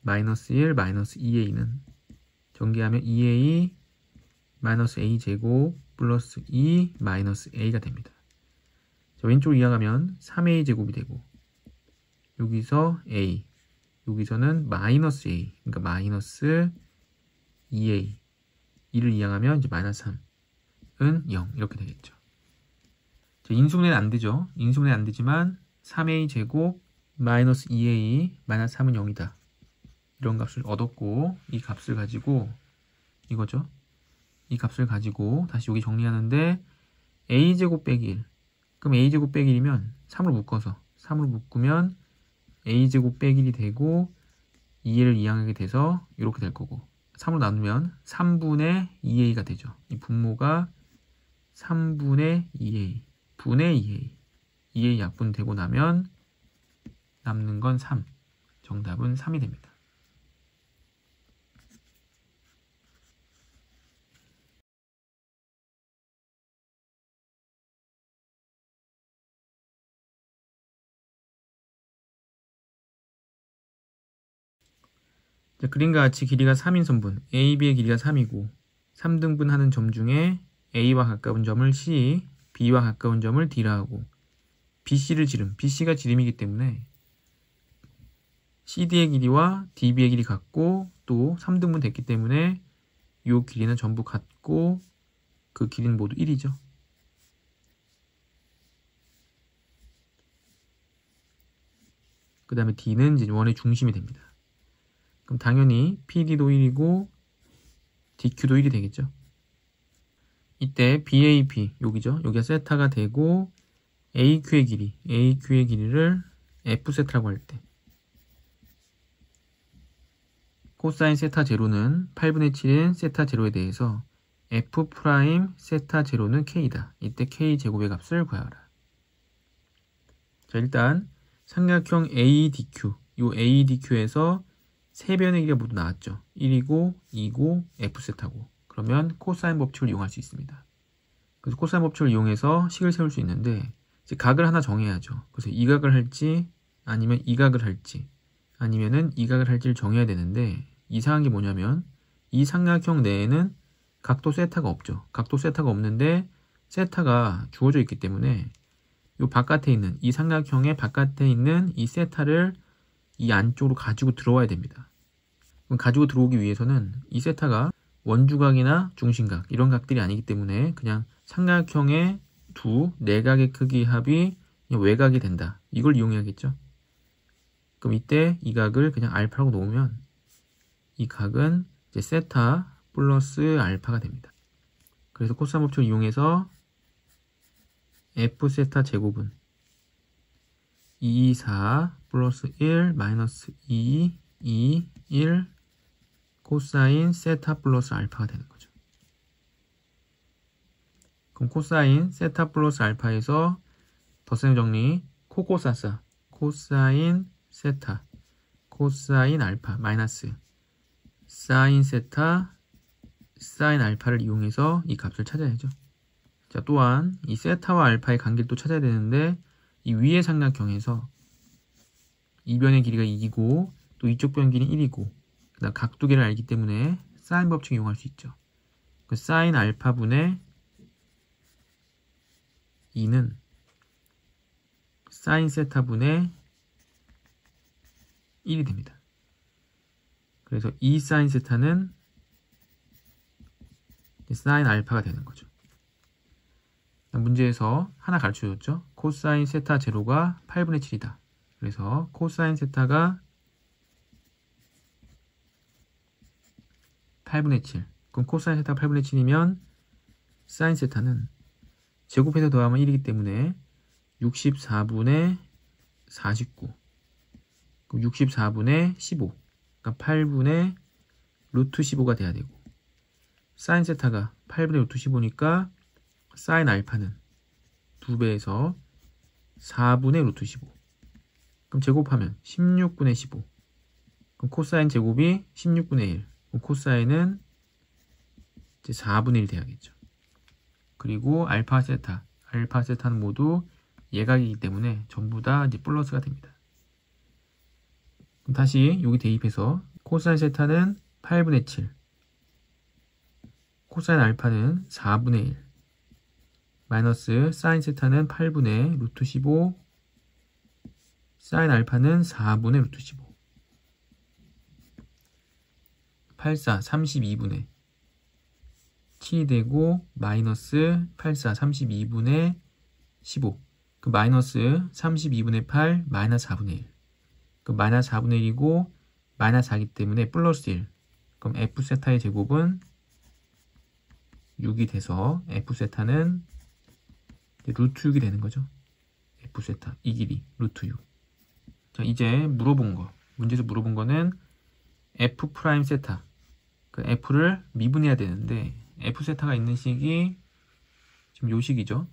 마이너스 1 마이너스 2a는 전개하면 2a 마이너스 a 제곱 플러스 2 마이너스 a가 됩니다. 자, 왼쪽으로 이항하면 3a 제곱이 되고 여기서 a 여기서는 마이너스 a 그러니까 마이너스 2a 2를 이항하면 이제 마이너스 3은 0 이렇게 되겠죠. 자, 인수분해는 안 되죠. 인수분해 안 되지만 3a 제곱 마이너스 2a 마이너스 3은 0이다. 이런 값을 얻었고 이 값을 가지고 이거죠. 이 값을 가지고 다시 여기 정리하는데 a제곱 빼기 1. 그럼 a제곱 빼기 1이면 3으로 묶어서 3으로 묶으면 a제곱 빼기 1이 되고 2a를 이항하게 돼서 이렇게 될 거고 3으로 나누면 3분의 2a가 되죠. 이 분모가 3분의 2a 분의 2a 2a 약분되고 나면 남는 건 3. 정답은 3이 됩니다. 자, 그림과 같이 길이가 3인 선분 AB의 길이가 3이고 3등분 하는 점 중에 A와 가까운 점을 C, B와 가까운 점을 D라 하고 BC를 지름, BC가 지름이기 때문에 CD의 길이와 DB의 길이 같고 또 3등분 됐기 때문에 이 길이는 전부 같고 그 길이는 모두 1이죠. 그 다음에 D는 이제 원의 중심이 됩니다. 그럼 당연히 PD도 1이고 DQ도 1이 되겠죠. 이때 BAP 여기죠. 여기가 세타가 되고 AQ의 길이를 F세타라고 할 때 코사인 세타 제로는 8분의 7인 세타 제로에 대해서 F 프라임 세타 제로는 K다. 이때 K 제곱의 값을 구하라. 자, 일단 삼각형 ADQ 이 ADQ에서 세 변의 길이가 모두 나왔죠. 1이고 2고 F세타고 그러면 코사인 법칙을 이용할 수 있습니다. 그래서 코사인 법칙을 이용해서 식을 세울 수 있는데 이제 각을 하나 정해야죠. 그래서 이 각을 할지 아니면 이 각을 할지 아니면은 이 각을 할지를 정해야 되는데 이상한 게 뭐냐면 이 삼각형 내에는 각도 세타가 없죠. 각도 세타가 없는데 세타가 주어져 있기 때문에 이 바깥에 있는 이 삼각형의 바깥에 있는 이 세타를 이 안쪽으로 가지고 들어와야 됩니다. 그럼 가지고 들어오기 위해서는 이 세타가 원주각이나 중심각 이런 각들이 아니기 때문에 그냥 삼각형의 두 내각의 크기 합이 그냥 외각이 된다. 이걸 이용해야겠죠. 그럼 이때 이 각을 그냥 알파라고 놓으면 이 각은 이제 세타 플러스 알파가 됩니다. 그래서 코사인 법칙을 이용해서 F 세타 제곱은 2, 4 플러스 1 마이너스 2, 2, 1 코사인 세타 플러스 알파가 되는 거죠. 그럼 코사인 세타 플러스 알파에서 덧셈 정리 코코사사 코사인 세타 코사인 알파 마이너스 사인 세타 사인 알파를 이용해서 이 값을 찾아야죠. 자, 또한 이 세타와 알파의 관계를 또 찾아야 되는데 이 위의 삼각형에서 이 변의 길이가 2이고 또 이쪽 변 길이는 1이고 그다음 각도계를 알기 때문에 사인 법칙 이용할 수 있죠. 그 사인 알파분의 2는 사인 세타분의 1이 됩니다. 그래서 2 사인 세타는 사인 알파가 되는 거죠. 문제에서 하나 가르쳐줬죠. 코사인 세타 제로가 8분의 7이다. 그래서 코사인 세타가 8분의 7. 그럼 코사인 세타가 8분의 7이면 사인 세타는 제곱해서 더하면 1이기 때문에 64분의 49. 그럼 64분의 15. 그러니까 8분의 루트 15가 돼야 되고 사인 세타가 8분의 루트 15니까 사인 알파는 2배에서 4분의 루트 15. 그럼 제곱하면 16분의 15. 그럼 코사인 제곱이 16분의 1. 그럼 코사인은 이제 4분의 1 돼야겠죠. 그리고 알파 세타는 모두 예각이기 때문에 전부 다 이제 플러스가 됩니다. 그럼 다시 여기 대입해서 코사인 세타는 8분의 7. 코사인 알파는 4분의 1. 마이너스 사인 세타는 8분의 루트 15. 사인 알파는 4분의 루트 15. 84, 32분의 7이 되고 마이너스 84, 32분의 15. 그 마이너스 32분의 8, 마이너스 4분의 1. 그 마이너스 4분의 1이고 마이너스 4이기 때문에 플러스 1. 그럼 F 세타의 제곱은 6이 돼서 F세타는 루트 6이 되는 거죠. F세타 이 길이 루트 6. 자, 이제 물어본 거, 문제에서 물어본 거는 F 프라임 세타, 그 F를 미분해야 되는데 F세타가 있는 식이 지금 요 식이죠.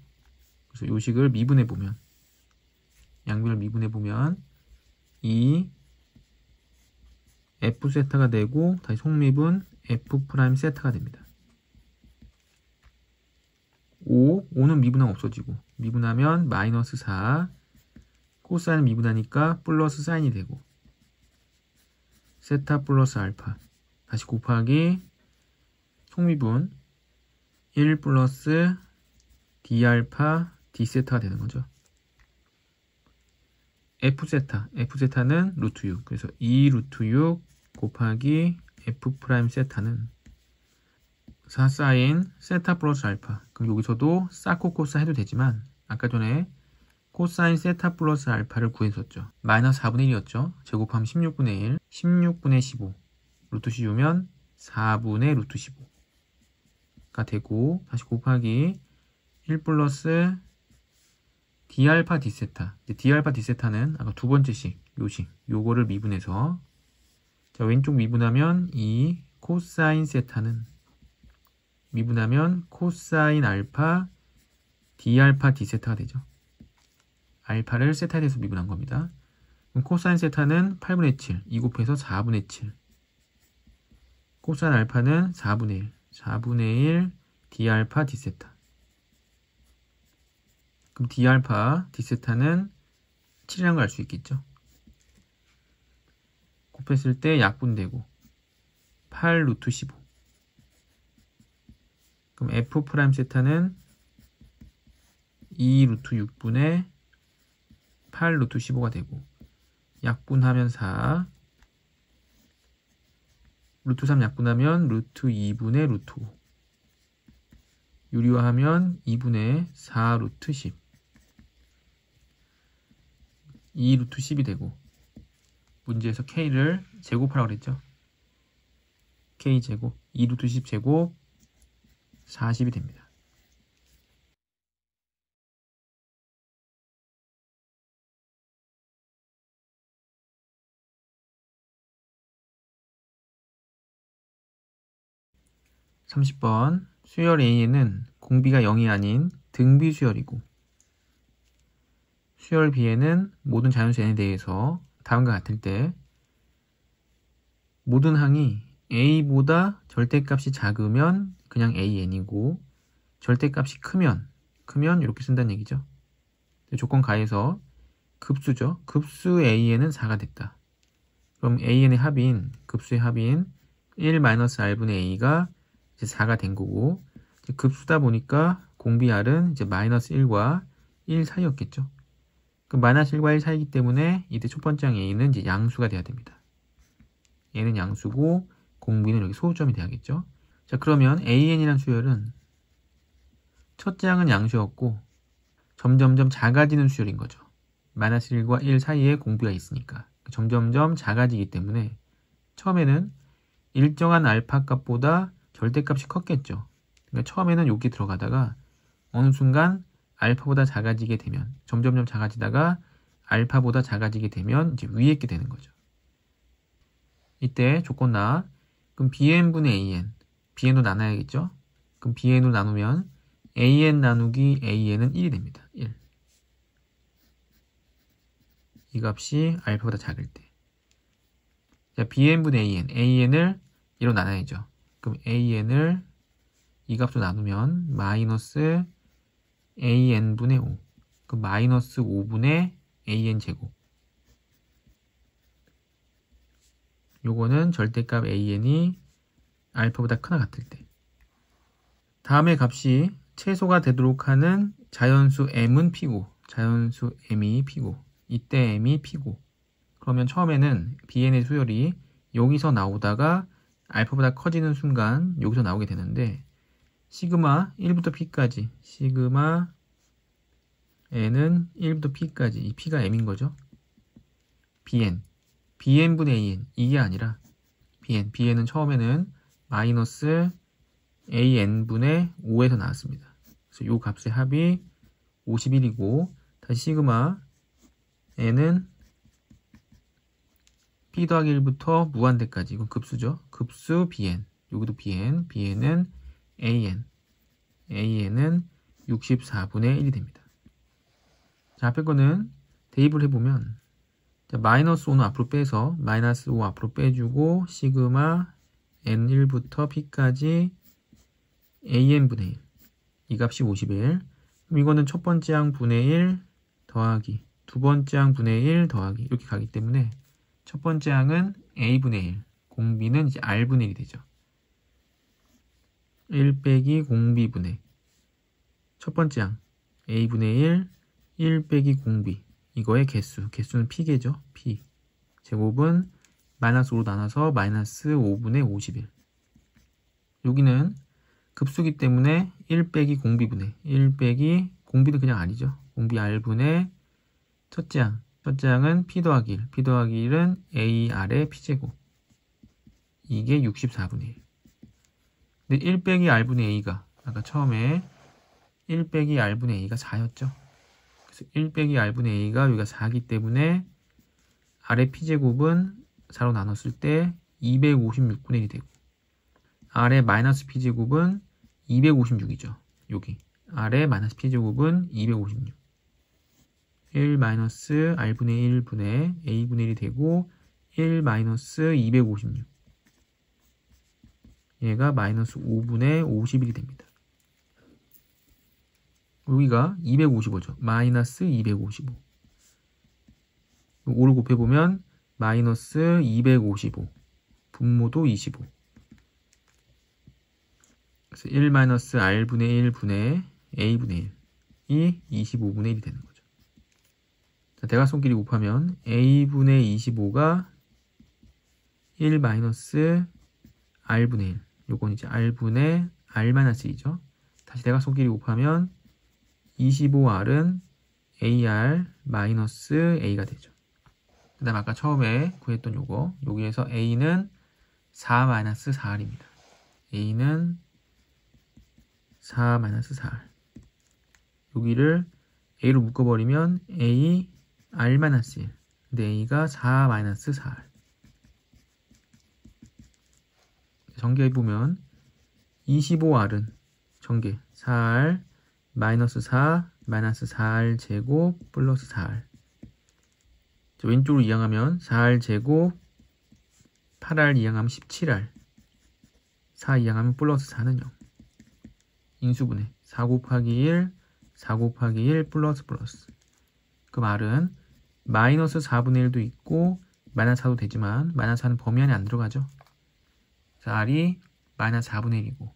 그래서 요 식을 미분해 보면, 양변을 미분해 보면 이 F세타가 되고 다시 속미분 F 프라임 세타가 됩니다. 5는 미분하면 없어지고, 미분하면 마이너스 4, 코사인 미분하니까 플러스 사인이 되고, 세타 플러스 알파 다시 곱하기 속미분 1 플러스 D알파 D세타가 되는 거죠. F세타는 루트 6. 그래서 2 루트 6 곱하기 F 프라임 세타는 4 사인 세타 플러스 알파. 그럼 여기서도 사코 코사 해도 되지만 아까 전에 코사인 세타 플러스 알파를 구했었죠. 마이너스 4분의 1이었죠. 제곱하면 16분의 1, 16분의 15. 루트 15면 4분의 루트 15가 되고, 다시 곱하기 1 플러스 D알파 D세타. D알파 D세타는 아까 두 번째 식, 요거를 미분해서, 자, 왼쪽 미분하면 이 코사인 세타는 미분하면 코사인 알파 D알파 D세타가 되죠. 알파를 세타에 대해서 미분한 겁니다. 그럼 코사인 세타는 8분의 7, 2 곱해서 4분의 7. 코사인 알파는 4분의 1, 4분의 1 D알파 D세타. 그럼 D알파 D세타는 7이라는 걸 알 수 있겠죠. 곱했을 때 약분되고 8 루트 15. 그럼 F 프라임 세타는 2 루트 6분의 8 루트 15가 되고, 약분하면 4, 루트 3 약분하면 루트 2분의 루트 5, 유리화하면 2분의 4 루트 10, 2 루트 10이 되고, 문제에서 K를 제곱하라고 그랬죠. K 제곱, 2 루트 10 제곱 40이 됩니다. 30번 수열 A에는 공비가 0이 아닌 등비 수열이고, 수열 B에는 모든 자연수 N에 대해서 다음과 같을 때 모든 항이 A보다 절대값이 작으면 그냥 AN이고, 절대값이 크면 이렇게 쓴다는 얘기죠. 조건 가에서 급수죠. 급수 AN은 4가 됐다. 그럼 AN의 합인, 급수의 합인 1-R분의 A가 이제 4가 된 거고, 이제 급수다 보니까 공비 R은 이제 마이너스 1과 1 사이였겠죠. 그 마이너스 1과 1 사이이기 때문에 이때 첫 번째 항 A는 이제 양수가 돼야 됩니다. 얘는 양수고 공비는 여기 소수점이 돼야겠죠. 자, 그러면 AN이라는 수열은 첫째 항은 양수였고 점점점 작아지는 수열인 거죠. 마이너스 1과 1 사이에 공비가 있으니까 점점점 작아지기 때문에 처음에는 일정한 알파 값보다 절대값이 컸겠죠. 그러니까 처음에는 여기 들어가다가 어느 순간 알파보다 작아지게 되면, 점점점 작아지다가 알파보다 작아지게 되면 이제 위에 있게 되는 거죠. 이때 조건 나, 그럼 BN분의 AN, BN으로 나눠야겠죠. 그럼 BN으로 나누면 AN 나누기 AN은 1이 됩니다. 1. 이 값이 알파보다 작을 때. 자, BN분의 AN, AN을 2로 나눠야죠. 그럼 AN을 이 값으로 나누면 마이너스 AN분의 5. 그럼 마이너스 5분의 AN 제곱. 요거는 절대값 AN이 알파보다 크나 같을 때. 다음의 값이 최소가 되도록 하는 자연수 M은 P고, 자연수 M이 P고, 이때 M이 P고. 그러면 처음에는 BN의 수열이 여기서 나오다가 알파보다 커지는 순간 여기서 나오게 되는데, 시그마 1부터 P까지, 시그마 N은 1부터 P까지, 이 P가 M인 거죠. BN분의 AN, 이게 아니라 BN은 처음에는 마이너스 AN분의 5에서 나왔습니다. 그래서 이 값의 합이 51이고, 다시 시그마 N은 P 더하기 1부터 무한대까지, 이건 급수죠. 급수 BN, 여기도 BN, BN은 AN, AN은 64분의 1이 됩니다. 자, 앞에 거는 대입을 해보면, 자, 마이너스 5는 앞으로 빼서 마이너스 5 앞으로 빼주고 시그마 N1부터 P까지 AN분의 1, 이 값이 51. 그럼 이거는 첫 번째 항 분의 1 더하기 두 번째 항 분의 1 더하기 이렇게 가기 때문에 첫 번째 항은 A분의 1, 공비는 이제 R분의 1이 되죠. 1 빼기 공비분의 첫 번째 항 A분의 1, 1 빼기 공비, 이거의 개수는 P개죠. P 제곱은 마이너스 5로 나눠서 마이너스 5분의 51. 여기는 급수기 때문에 1 빼기 공비분의 1 빼기 공비는 그냥 R이죠. 공비 R분의 첫째 항은 P 더하기 1, P 더하기 1은 AR의 P제곱, 이게 64분의 1. 근데 1 빼기 R분의 A가 아까 처음에 1 빼기 R분의 A가 4였죠. 그래서 1 빼기 R분의 A가 여기가 4이기 때문에 R의 P제곱은 4로 나눴을 때 256분의 1이 되고, R의 마이너스 P제곱은 256이죠. 여기 R의 마이너스 P제곱은 256. 1 마이너스 R분의 1분의 A분의 1이 되고 1 마이너스 256. 얘가 마이너스 5분의 51이 됩니다. 여기가 255죠. 마이너스 255. 5를 곱해보면 마이너스 255. 분모도 25. 그래서 1 마이너스 R분의 1분의 A분의 1이 25분의 1이 되는 거죠. 자, 대각선끼리 곱하면 A분의 25가 1 마이너스 R분의 1. 요건 이제 R분의 R 마이너스 2죠. 다시 대각선끼리 곱하면 25R은 AR 마이너스 A가 되죠. 그 다음 아까 처음에 구했던 요거, 여기에서 A는 4 마이너스 4R입니다. A는 4 마이너스 4R. 여기를 A로 묶어버리면 A R 마이너스 1. 근데 A가 4 마이너스 4R. 전개해보면 25R은 전개 4R 마이너스 4 마이너스 4R 제곱 플러스 4R. 왼쪽으로 이항하면 4R 제곱 8R 이항하면 17R. 4 이항하면 플러스 4는 0. 인수분해 4 곱하기 1 4 곱하기 1 플러스. 그 말은 마이너스 4분의 1도 있고 마이너스 4도 되지만 마이너스 4는 범위 안에 안 들어가죠. 자, R이 마이너스 4분의 1이고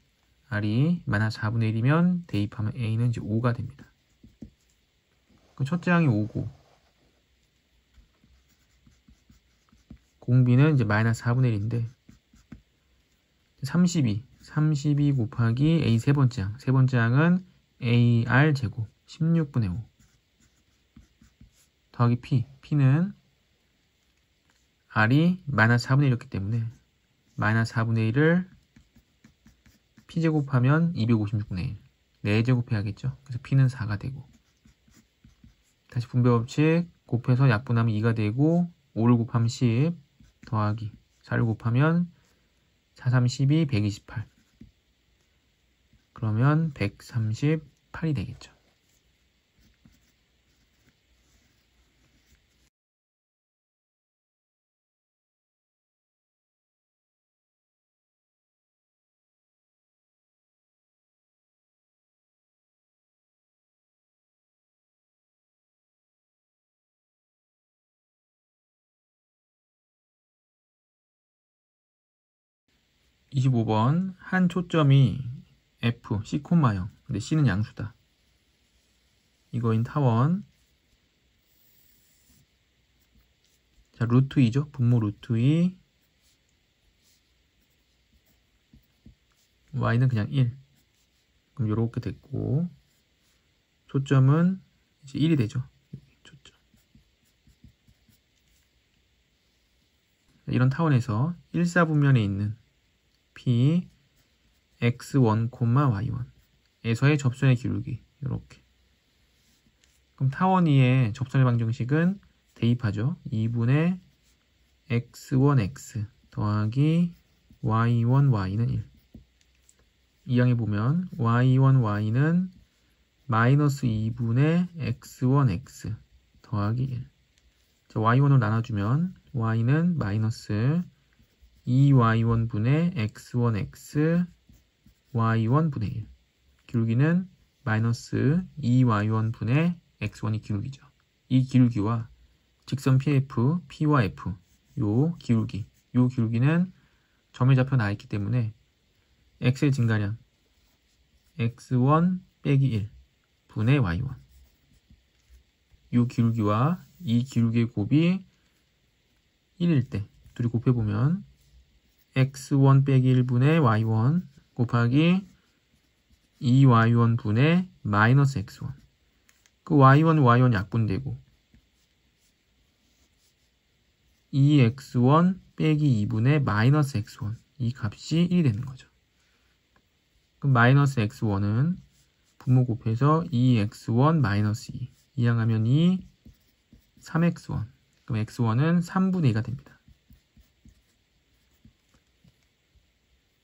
R이 마이너스 4분의 1이면 대입하면 A는 이제 5가 됩니다. 그 첫째 항이 5고 공비는 이제 마이너스 4분의 1인데 32 곱하기 A 세 번째 항은 AR 제곱 16분의 5 더하기 P는 R이 마이너스 4분의 1이었기 때문에 마이너스 4분의 1을 P제곱하면 256분의 1 4제곱 해야겠죠. 그래서 P는 4가 되고, 다시 분배법칙 곱해서 약분하면 2가 되고 5를 곱하면 10 더하기 4를 곱하면 4, 3, 12, 128. 그러면 138이 되겠죠. (25번) 한 초점이 F, C, 0. 근데 C는 양수다. 이거인 타원. 자, 루트 2죠. 분모 루트 2. Y는 그냥 1. 그럼 요렇게 됐고, 초점은 이제 1이 되죠. 초점. 이런 타원에서 1사분면에 있는 P, x1, y1에서의 접선의 기울기 이렇게. 그럼 타원2의 접선의 방정식은 대입하죠. 2분의 x1x 더하기 y1y는 1. 이 항에 보면 y1y는 마이너스 2분의 x1x 더하기 1. 자, y1으로 나눠주면 y는 마이너스 2y1분의 x1x y1분의 1. 기울기는 마이너스 2y1분의 x1이 기울기죠. 이 기울기와 직선 PF, P와 F 요 기울기는 점에 잡혀 나와 있기 때문에 x의 증가량 x1 빼기 1 분의 y1. 요 기울기와 이 기울기의 곱이 1일 때 둘이 곱해보면 x1 빼기 1분의 y1 곱하기 2y1 분의 마이너스 x1. 그 y1 약분되고 2x1 빼기 2분의 마이너스 x1. 이 값이 1이 되는 거죠. 그럼 마이너스 x1은 분모 곱해서 2x1 마이너스 2. 이항하면 2, 3x1. 그럼 x1은 3분의 2가 됩니다.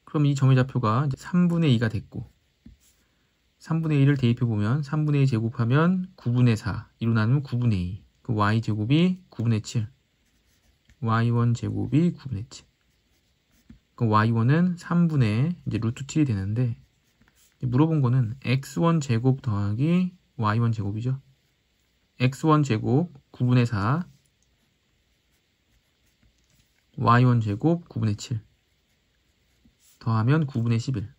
그럼 이 점의 좌표가 이제 3분의 2가 됐고 3분의 1을 대입해보면 3분의 2 제곱하면 9분의 4. 2로 나누면 9분의 2. 그 y제곱이 9분의 7. y1 제곱이 9분의 7. 그럼 y1은 3분의 이제 루트 7이 되는데 물어본 거는 x1 제곱 더하기 y1 제곱이죠. x1 제곱 9분의 4 y1 제곱 9분의 7 더하면 9분의 11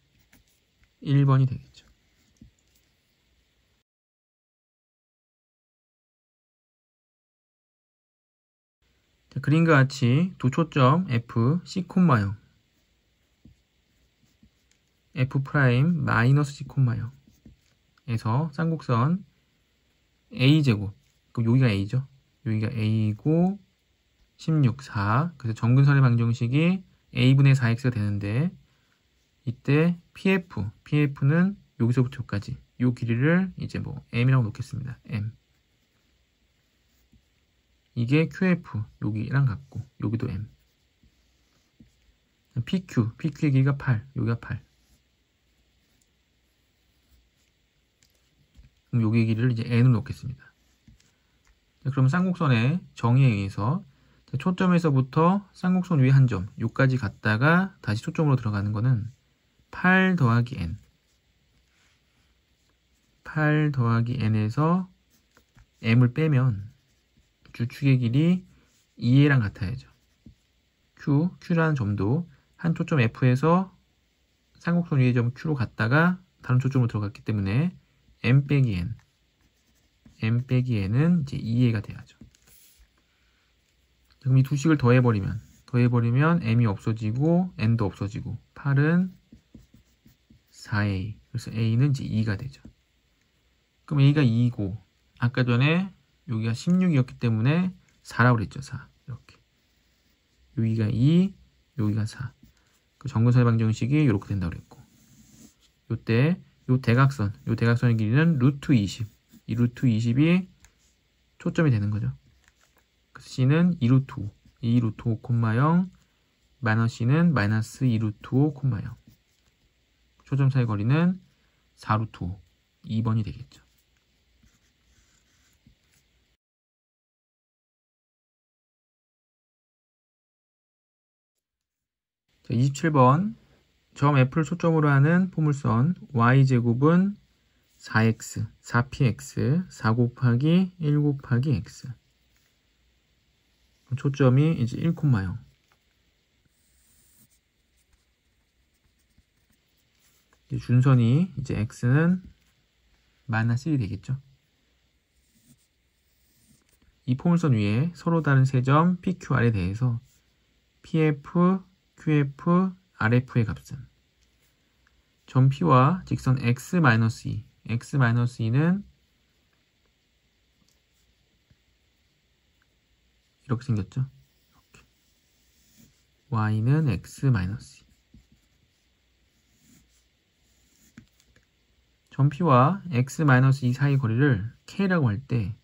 1번이 되겠죠. 자, 그림과 같이 두 초점 F, C, 0 F 프라임 마이너스 C, 0에서 쌍곡선 A제곱. 그럼 여기가 A죠. 여기가 A이고 16, 4. 그래서 정근선의 방정식이 A분의 4X가 되는데 이때 PF는 여기서부터 여기까지 이 길이를 이제 뭐 M이라고 놓겠습니다. M. 이게 QF 여기랑 같고 여기도 M. PQ의 길이가 8. 여기가 8. 그럼 여기의 길이를 이제 N으로 놓겠습니다. 자, 그럼 쌍곡선의 정의에 의해서 초점에서부터 쌍곡선 위에 한 점, 요까지 갔다가 다시 초점으로 들어가는 거는 8 더하기 N. 8 더하기 N에서 M을 빼면 주축의 길이 2A랑 같아야죠. Q라는 점도 한 초점 F에서 쌍곡선 위의 점 Q로 갔다가 다른 초점으로 들어갔기 때문에 M 빼기 N은 이제 2A가 돼야죠. 그럼 이 두 식을 더해버리면 M이 없어지고 N도 없어지고 8은 4A. 그래서 A는 이제 2가 되죠. 그럼 A가 2이고 아까 전에 여기가 16이었기 때문에 4라고 그랬죠. 4. 이렇게. 여기가 2, 여기가 4. 그 정근선의 방정식이 이렇게 된다고 그랬고. 요때 요 대각선의 길이는 루트 20. 이 루트 20이 초점이 되는 거죠. 그래서 C는 2루트 5. 2루트 5, 0. 마이너스 C는 마이너스 2루트 5, 0. 초점 사이 거리는 4루트 5. 2번이 되겠죠. 자, 27번. 점 F를 초점으로 하는 포물선 y제곱은 4x, 4px, 4 곱하기 1 곱하기 x. 초점이 이제 1, 0. 준선이 이제 x는 마이너스 1이 되겠죠. 이 포물선 위에 서로 다른 세 점 PQR에 대해서 PF, QF, RF의 값은 점 P와 직선 x-2, x-2는 이렇게 생겼죠. 이렇게. y는 x-2. 점 P와 x-2 사이 거리를 K라고 할 때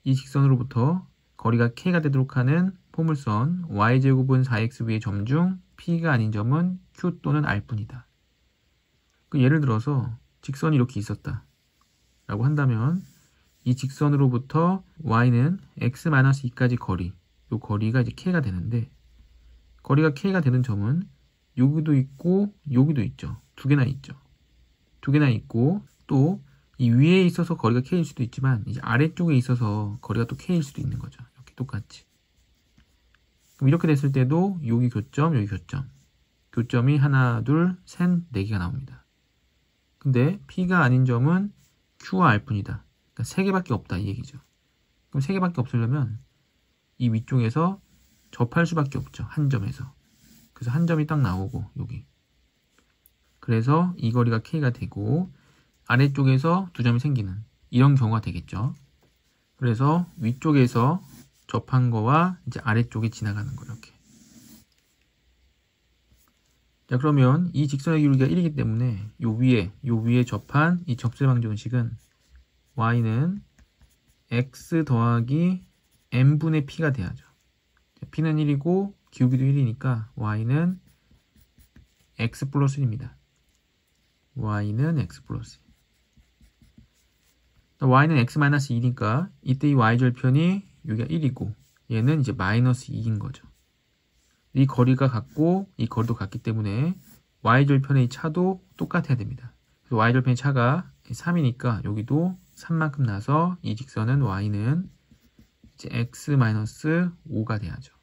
이 직선으로부터 거리가 K가 되도록 하는 포물선 y제곱은 4x 위의 점 중 P가 아닌 점은 Q 또는 R뿐이다. 예를 들어서 직선이 이렇게 있었다 라고 한다면 이 직선으로부터 y는 x-2까지 거리, 이 거리가 이제 K가 되는데 거리가 K가 되는 점은 여기도 있고 여기도 있죠. 두 개나 있죠. 두 개나 있고 또 이 위에 있어서 거리가 K일 수도 있지만 이제 아래쪽에 있어서 거리가 또 K일 수도 있는 거죠. 이렇게 똑같이. 그럼 이렇게 됐을 때도 여기 교점, 여기 교점. 교점이 하나, 둘, 셋, 네 개가 나옵니다. 근데 P가 아닌 점은 Q와 R뿐이다. 그러니까 세 개밖에 없다 이 얘기죠. 그럼 세 개밖에 없으려면 이 위쪽에서 접할 수밖에 없죠. 한 점에서. 그래서 한 점이 딱 나오고 여기. 그래서 이 거리가 K가 되고 아래쪽에서 두 점이 생기는 이런 경우가 되겠죠. 그래서 위쪽에서 접한 거와 이제 아래쪽에 지나가는 거 이렇게. 자, 그러면 이 직선의 기울기가 1이기 때문에 요 위에 접한 이 접세방정식은 y는 x 더하기 n분의 p가 돼야죠. p는 1이고 기울기도 1이니까 y는 x 플러스 1입니다. y는 x 플러스 1. y는 x-1이니까 이때 이 y절편이 여기가 1이고 얘는 이제 마이너스 2인 거죠. 이 거리가 같고 이 거리도 같기 때문에 y절편의 차도 똑같아야 됩니다. 그래서 y절편의 차가 3이니까 여기도 3만큼 나서 이 직선은 y는 이제 x-5가 돼야죠.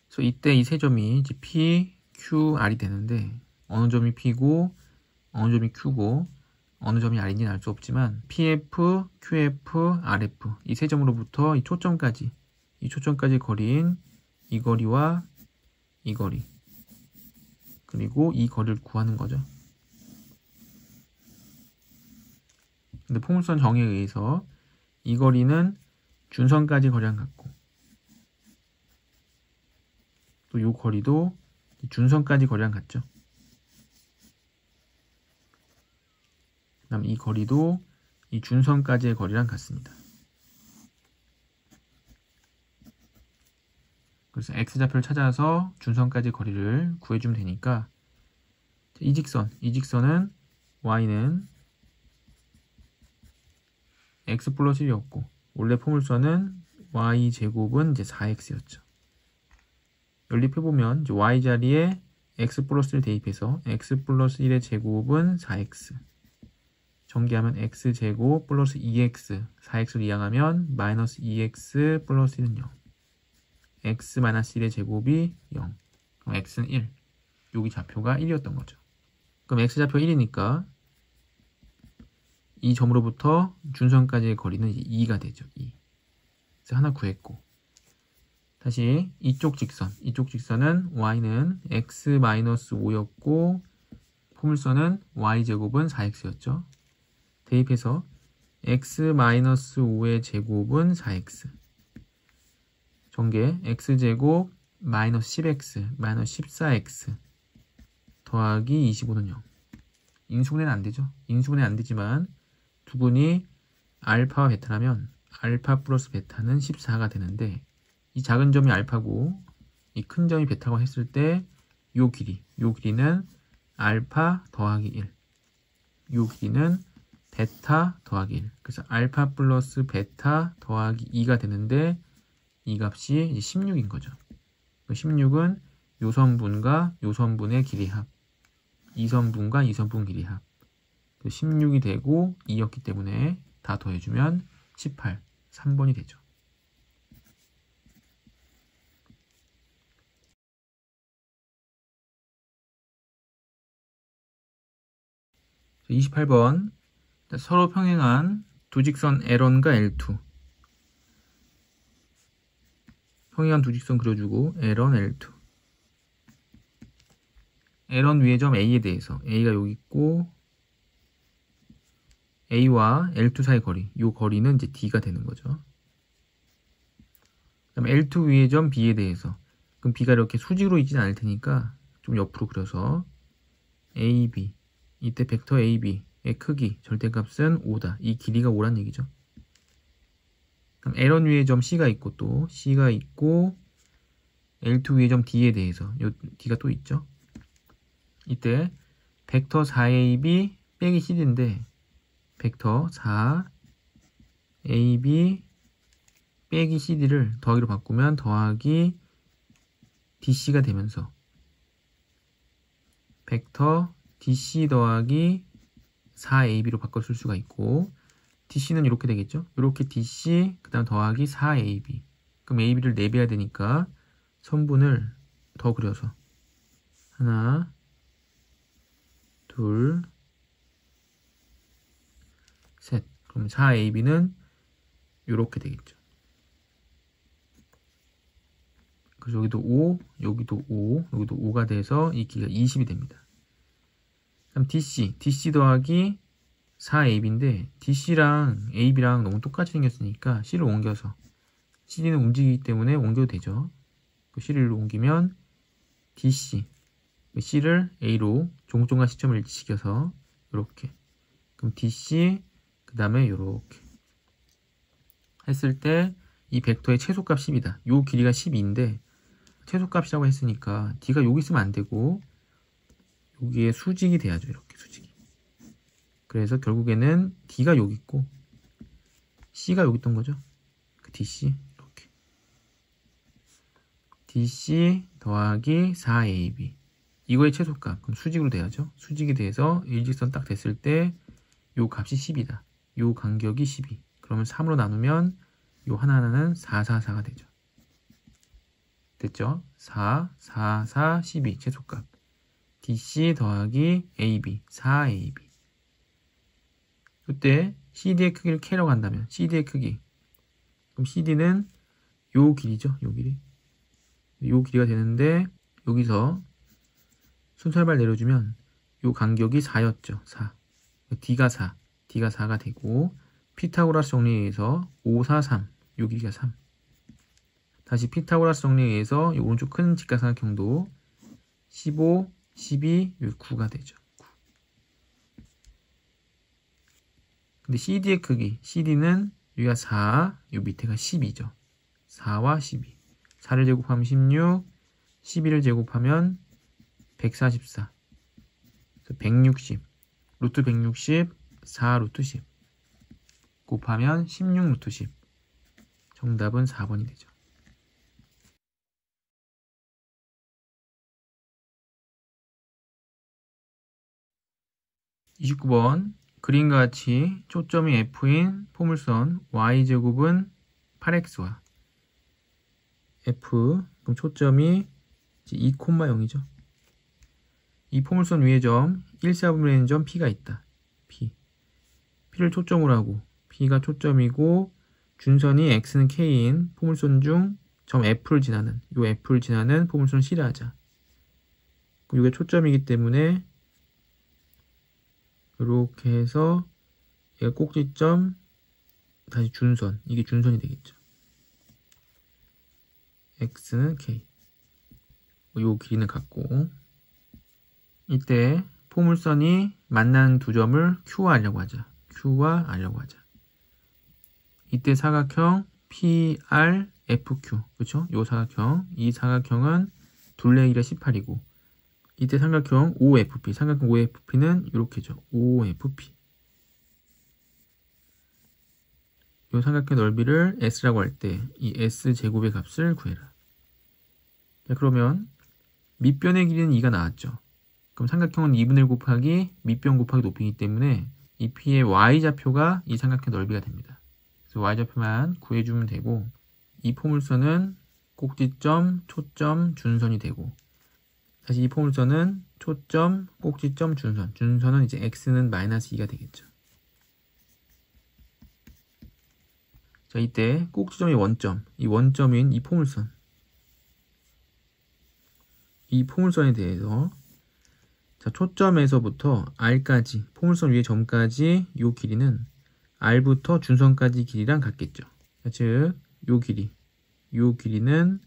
그래서 이때 이 세 점이 이제 p, q, r이 되는데 어느 점이 p고 어느 점이 q고 어느 점이 r인지는 알 수 없지만 pf, qf, rf 이 세 점으로부터 이 초점까지 거리인 이 거리와 이 거리 그리고 이 거리를 구하는 거죠. 근데 포물선 정의에 의해서 이 거리는 준선까지 거리랑 같고 또 이 거리도 준선까지 거리랑 같죠. 그다음 이 거리도 이 준선까지의 거리랑 같습니다. 그래서 x좌표를 찾아서 준선까지 거리를 구해주면 되니까 이 직선은 y는 x 플러스 1이었고 원래 포물선은 y제곱은 이제 4x였죠. 연립해보면 이제 y 자리에 x 플러스 1 대입해서 x 플러스 1의 제곱은 4x 전개하면 x제곱 플러스 2x 4x를 이항하면 마이너스 2x 플러스 1은 0 x 마이너스 1의 제곱이 0 그럼 x는 1 여기 좌표가 1이었던 거죠. 그럼 x좌표 1이니까 이 점으로부터 준선까지의 거리는 이제 2가 되죠. 2. 그래서 하나 구했고 다시 이쪽 직선은 y는 x-5였고 포물선은 y제곱은 4x였죠. 대입해서 x-5의 제곱은 4x 전개 x제곱 마이너스 10x 마이너스 14x 더하기 25는 0 인수분해는 안되죠. 인수분해는 안되지만 두분이 알파와 베타라면 알파 플러스 베타는 14가 되는데 이 작은 점이 알파고 이 큰 점이 베타고 했을 때 요 길이는 알파 더하기 1 요 길이는 베타 더하기 1 그래서 알파 플러스 베타 더하기 2가 되는데 이 값이 이제 16인 거죠. 16은 요 선분과 요 선분의 길이 합 이 선분과 이 선분 길이 합 16이 되고 2였기 때문에 다 더해주면 18 3번이 되죠. 28번 서로 평행한 두 직선 L1과 L2 평행한 두 직선 그려주고 L1, L2 L1 위의 점 A에 대해서 A가 여기 있고 A와 L2 사이 거리 이 거리는 이제 D가 되는 거죠. 그다음 L2 위의 점 B에 대해서 그럼 B가 이렇게 수직으로 있지는 않을 테니까 좀 옆으로 그려서 AB 이때 벡터 AB 크기, 절대값은 5다. 이 길이가 5란 얘기죠. 그럼 L1 위에 점 C가 있고 또 C가 있고 L2 위에 점 D에 대해서 요 D가 또 있죠. 이때 벡터 4AB 빼기 CD인데 벡터 4AB 빼기 CD를 더하기로 바꾸면 더하기 DC가 되면서 벡터 DC 더하기 4AB로 바꿔 쓸 수가 있고 DC는 이렇게 되겠죠. 이렇게 DC 그 다음 더하기 4AB. 그럼 AB를 4배야 되니까 선분을 더 그려서 하나 둘 셋. 그럼 4AB는 이렇게 되겠죠. 그래서 여기도 5, 여기도 5, 여기도 5가 돼서 이 길이가 20이 됩니다. 그럼 DC 더하기 4AB인데 DC랑 AB랑 너무 똑같이 생겼으니까 C를 옮겨서 CD는 움직이기 때문에 옮겨도 되죠. C를 옮기면 DC, C를 A로 종점과 시점을 일치시켜서 이렇게 그럼 DC 그 다음에 이렇게 했을 때 이 벡터의 최소값 10이다. 요 길이가 12인데 최소값이라고 했으니까 D가 여기 있으면 안 되고 여기에 수직이 돼야죠. 이렇게 수직이. 그래서 결국에는 D가 여기 있고 C가 여기 있던 거죠. 그 DC 이렇게 DC 더하기 4AB 이거의 최소값 그럼 수직으로 돼야죠. 수직이 돼서 일직선 딱 됐을 때 요 값이 10이다. 요 간격이 12. 그러면 3으로 나누면 요 하나하나는 444가 되죠. 됐죠? 4, 4, 4, 12 최소값 DC 더하기 AB 4AB 이때 CD의 크기를 K라고 한다면 CD의 크기 그럼 CD는 요 길이죠. 요 길이 요 길이가 되는데 여기서 순서발 내려주면 요 간격이 4였죠. 4 D가 4 D가 4가 되고 피타고라스 정리에 의해서 5, 4, 3 요 길이가 3 다시 피타고라스 정리에 의해서 이 오른쪽 큰 직각삼각형도 15, 12, 9가 되죠. 9. 근데 CD의 크기, CD는 여기가 4, 이 밑에가 12죠. 4와 12. 4를 제곱하면 16, 12를 제곱하면 144. 160, 루트 160, 4 루트 10. 곱하면 16 루트 10. 정답은 4번이 되죠. 29번 그림과 같이 초점이 F인 포물선 Y제곱은 8X와 F 그럼 초점이 2,0이죠. 이 포물선 위의 점 1, 4분의 1인 점 P가 있다. P를 초점으로 하고 P가 초점이고 준선이 X는 K인 포물선 중 점 F를 지나는 요 F를 지나는 포물선 C를 하자. 그럼 이게 초점이기 때문에 이렇게 해서 얘가 꼭지점 다시 준선 이게 준선이 되겠죠. X는 K 요 길이는 같고 이때 포물선이 만나는 두 점을 Q와 R이라고 하자. Q와 R이라고 하자. 이때 사각형 PRFQ 그쵸? 요 사각형 이 사각형은 둘레 1에 18이고 이때 삼각형 OFP 삼각형 OFP는 이렇게죠. OFP 이 삼각형 넓이를 S라고 할 때 이 S제곱의 값을 구해라. 자 그러면 밑변의 길이는 2가 나왔죠. 그럼 삼각형은 2분의 1 곱하기 밑변 곱하기 높이이기 때문에 이 P의 Y좌표가 이 삼각형 넓이가 됩니다. 그래서 Y좌표만 구해주면 되고 이 포물선은 꼭지점, 초점, 준선이 되고 다시 이 포물선은 초점, 꼭지점, 준선 준선은 이제 X는 마이너스 2가 되겠죠. 자 이때 꼭지점이 원점 이 원점인 이 포물선에 대해서 자 초점에서부터 R까지 포물선 위의 점까지 요 길이는 R부터 준선까지 길이랑 같겠죠. 즉 요 길이는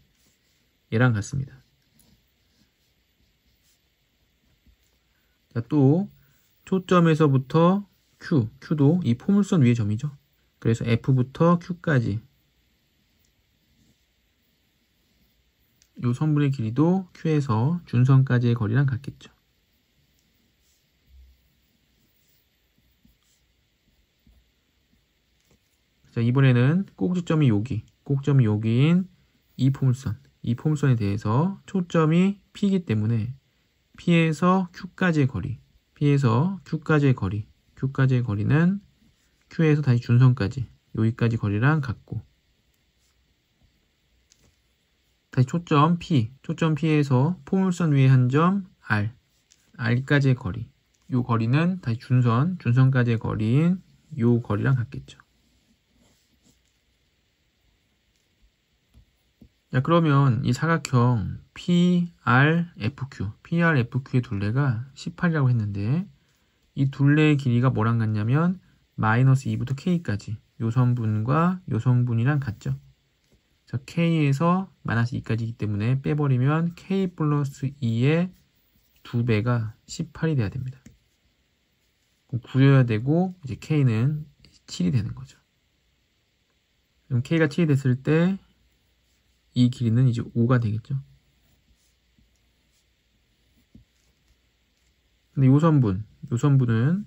얘랑 같습니다. 자, 또 초점에서부터 Q도 이 포물선 위의 점이죠. 그래서 F부터 Q까지 이 선분의 길이도 Q에서 준선까지의 거리랑 같겠죠. 자, 이번에는 꼭지점이 여기인 이 포물선에 대해서 초점이 P이기 때문에 P에서 Q까지의 거리는 Q에서 다시 준선까지 여기까지 거리랑 같고, 다시 초점 P에서 포물선 위에 한 점 R까지의 거리, 요 거리는 다시 준선까지의 거리인 요 거리랑 같겠죠. 자, 그러면 이 사각형 PRFQ의 둘레가 18이라고 했는데, 이 둘레의 길이가 뭐랑 같냐면 마이너스 2부터 K까지 요 선분과 요 선분이랑 같죠. 자, K에서 마이너스 2까지이기 때문에 빼버리면 K 플러스 2의 2배가 18이 돼야 됩니다. 그럼 9여야 되고, 이제 K는 7이 되는 거죠. 그럼 K가 7이 됐을 때 이 길이는 이제 5가 되겠죠. 근데 요 선분은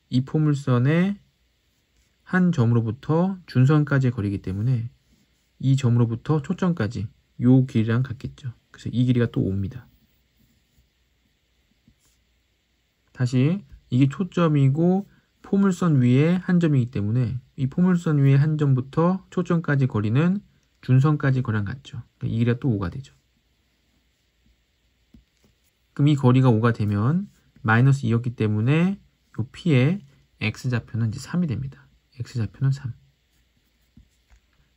이 포물선의 한 점으로부터 준선까지의 거리이기 때문에 이 점으로부터 초점까지 요 길이랑 같겠죠. 그래서 이 길이가 또 5입니다. 다시 이게 초점이고 포물선 위에 한 점이기 때문에 이 포물선 위에 한 점부터 초점까지 거리는 준선까지 거리랑 같죠. 그러니까 이 길이가 또 5가 되죠. 그럼 이 거리가 5가 되면 마이너스 2였기 때문에 요 P의 X좌표는 이제 3이 됩니다. X좌표는 3.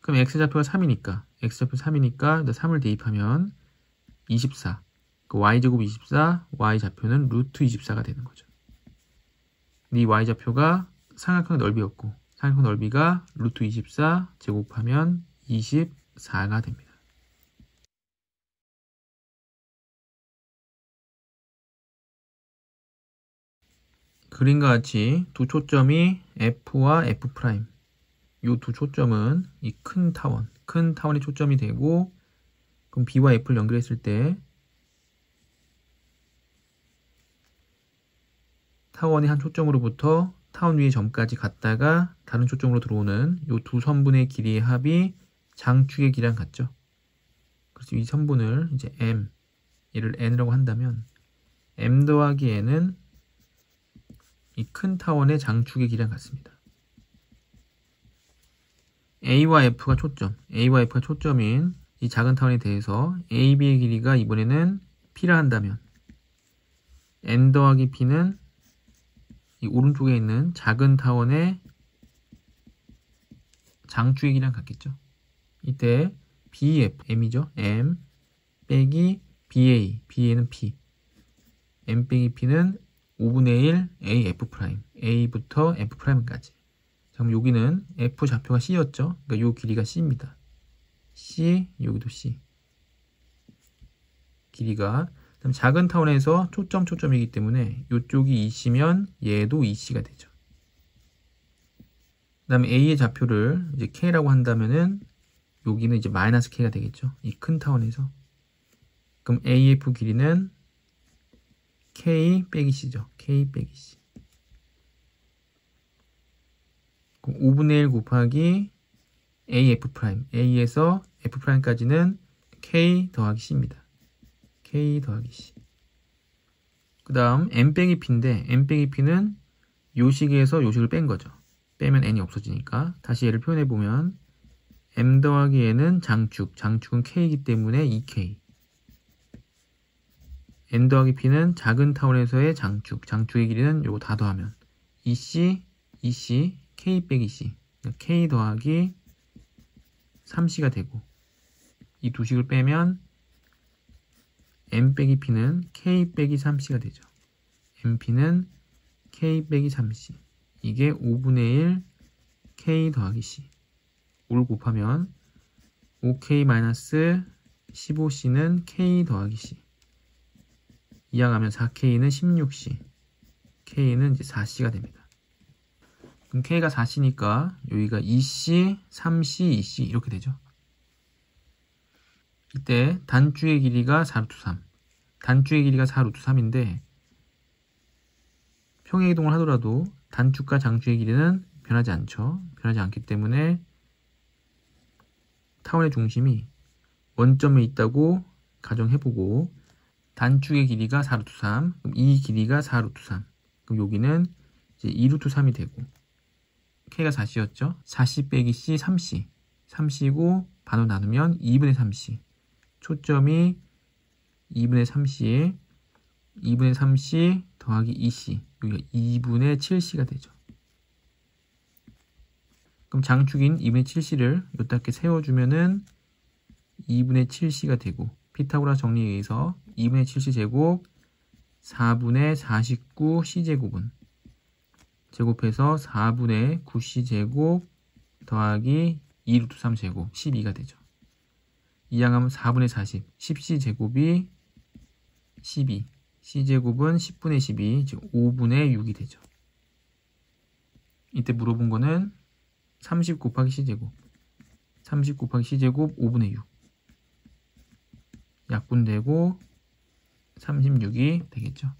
그럼 X좌표가 3이니까 3을 대입하면 24. 그 Y제곱 24, Y좌표는 루트 24가 되는 거죠. 이 Y좌표가 삼각형의 넓이였고, 삼각형 넓이가 루트 24 제곱하면 24가 됩니다. 그림과 같이 두 초점이 F와 F', 이 두 초점은 이 큰 타원이 초점이 되고, 그럼 B와 F를 연결했을 때 타원의 한 초점으로부터 타원 위의 점까지 갔다가 다른 초점으로 들어오는 이 두 선분의 길이의 합이 장축의 길이랑 같죠. 그래서 이 선분을 이제 얘를 n이라고 한다면 m 더하기 n은 이 큰 타원의 장축의 길이랑 같습니다. A와 F가 초점인 이 작은 타원에 대해서 AB의 길이가 이번에는 P라 한다면 n 더하기 P는 이 오른쪽에 있는 작은 타원의 장축의 길이랑 같겠죠. 이때 BF, M이죠. M 빼기 BA는 P. M 빼기 P는 5분의 1 AF', A부터 F'까지. 자, 그럼 여기는 F 좌표가 C였죠. 그러니까 요 길이가 C입니다. C, 여기도 C. 길이가. 그다음 작은 타원에서 초점이기 때문에 이쪽이 2C면 얘도 2C가 되죠. 그 다음에 A의 좌표를 이제 K라고 한다면은 여기는 이제 마이너스 K가 되겠죠. 이 큰 타원에서. 그럼 AF 길이는 K 빼기 C죠. K 빼기 C. 그럼 5분의 1 곱하기 AF'. A에서 F'까지는 K 더하기 C입니다. K 더하기 C. 그 다음 M 빼기 P인데 M 빼기 P는 요 식에서 요 식을 뺀 거죠. 빼면 N이 없어지니까. 다시 얘를 표현해보면 M 더하기 N은 장축은 K이기 때문에 2K. N 더하기 P는 작은 타원에서의 장축의 길이는 요거 다 더하면 2C, K 빼기 C. 그러니까 K 더하기 3C가 되고, 이 두 식을 빼면 M 빼기 P는 K 빼기 3C가 되죠. MP는 K 빼기 3C. 이게 5분의 1 K 더하기 C. 5를 곱하면 5K 마이너스 15C는 K 더하기 C. 이항하면 4K는 16C. K는 이제 4C가 됩니다. 그럼 K가 4C니까 여기가 2C, 3C, 2C 이렇게 되죠. 이때 단추의 길이가 4루트 3. 단추의 길이가 4루트 3인데 평행이동을 하더라도 단추과 장추의 길이는 변하지 않죠. 변하지 않기 때문에 타원의 중심이 원점에 있다고 가정해보고 단추의 길이가 4루트 3, 그럼 이 길이가 4루트 3. 그럼 여기는 이제 2루트 3이 되고 K가 4C였죠. 4C 빼기 C, 3C. 3C고 반으로 나누면 2분의 3C. 초점이 2분의 3C에 2분의 3C 더하기 2C. 여기가 2분의 7C가 되죠. 그럼 장축인 2분의 7C를 요렇게 세워주면은 2분의 7C가 되고 피타고라스 정리에 의해서 2분의 7C 제곱 4분의 49 C제곱은 제곱해서 4분의 9C 제곱 더하기 2루트 3 제곱 12가 되죠. 이항하면 4분의 40 10C 제곱이 12 C제곱은 10분의 12 즉 5분의 6이 되죠. 이때 물어본 거는 30 곱하기 C제곱 30 곱하기 C제곱 5분의 6 약분되고 36이 되겠죠.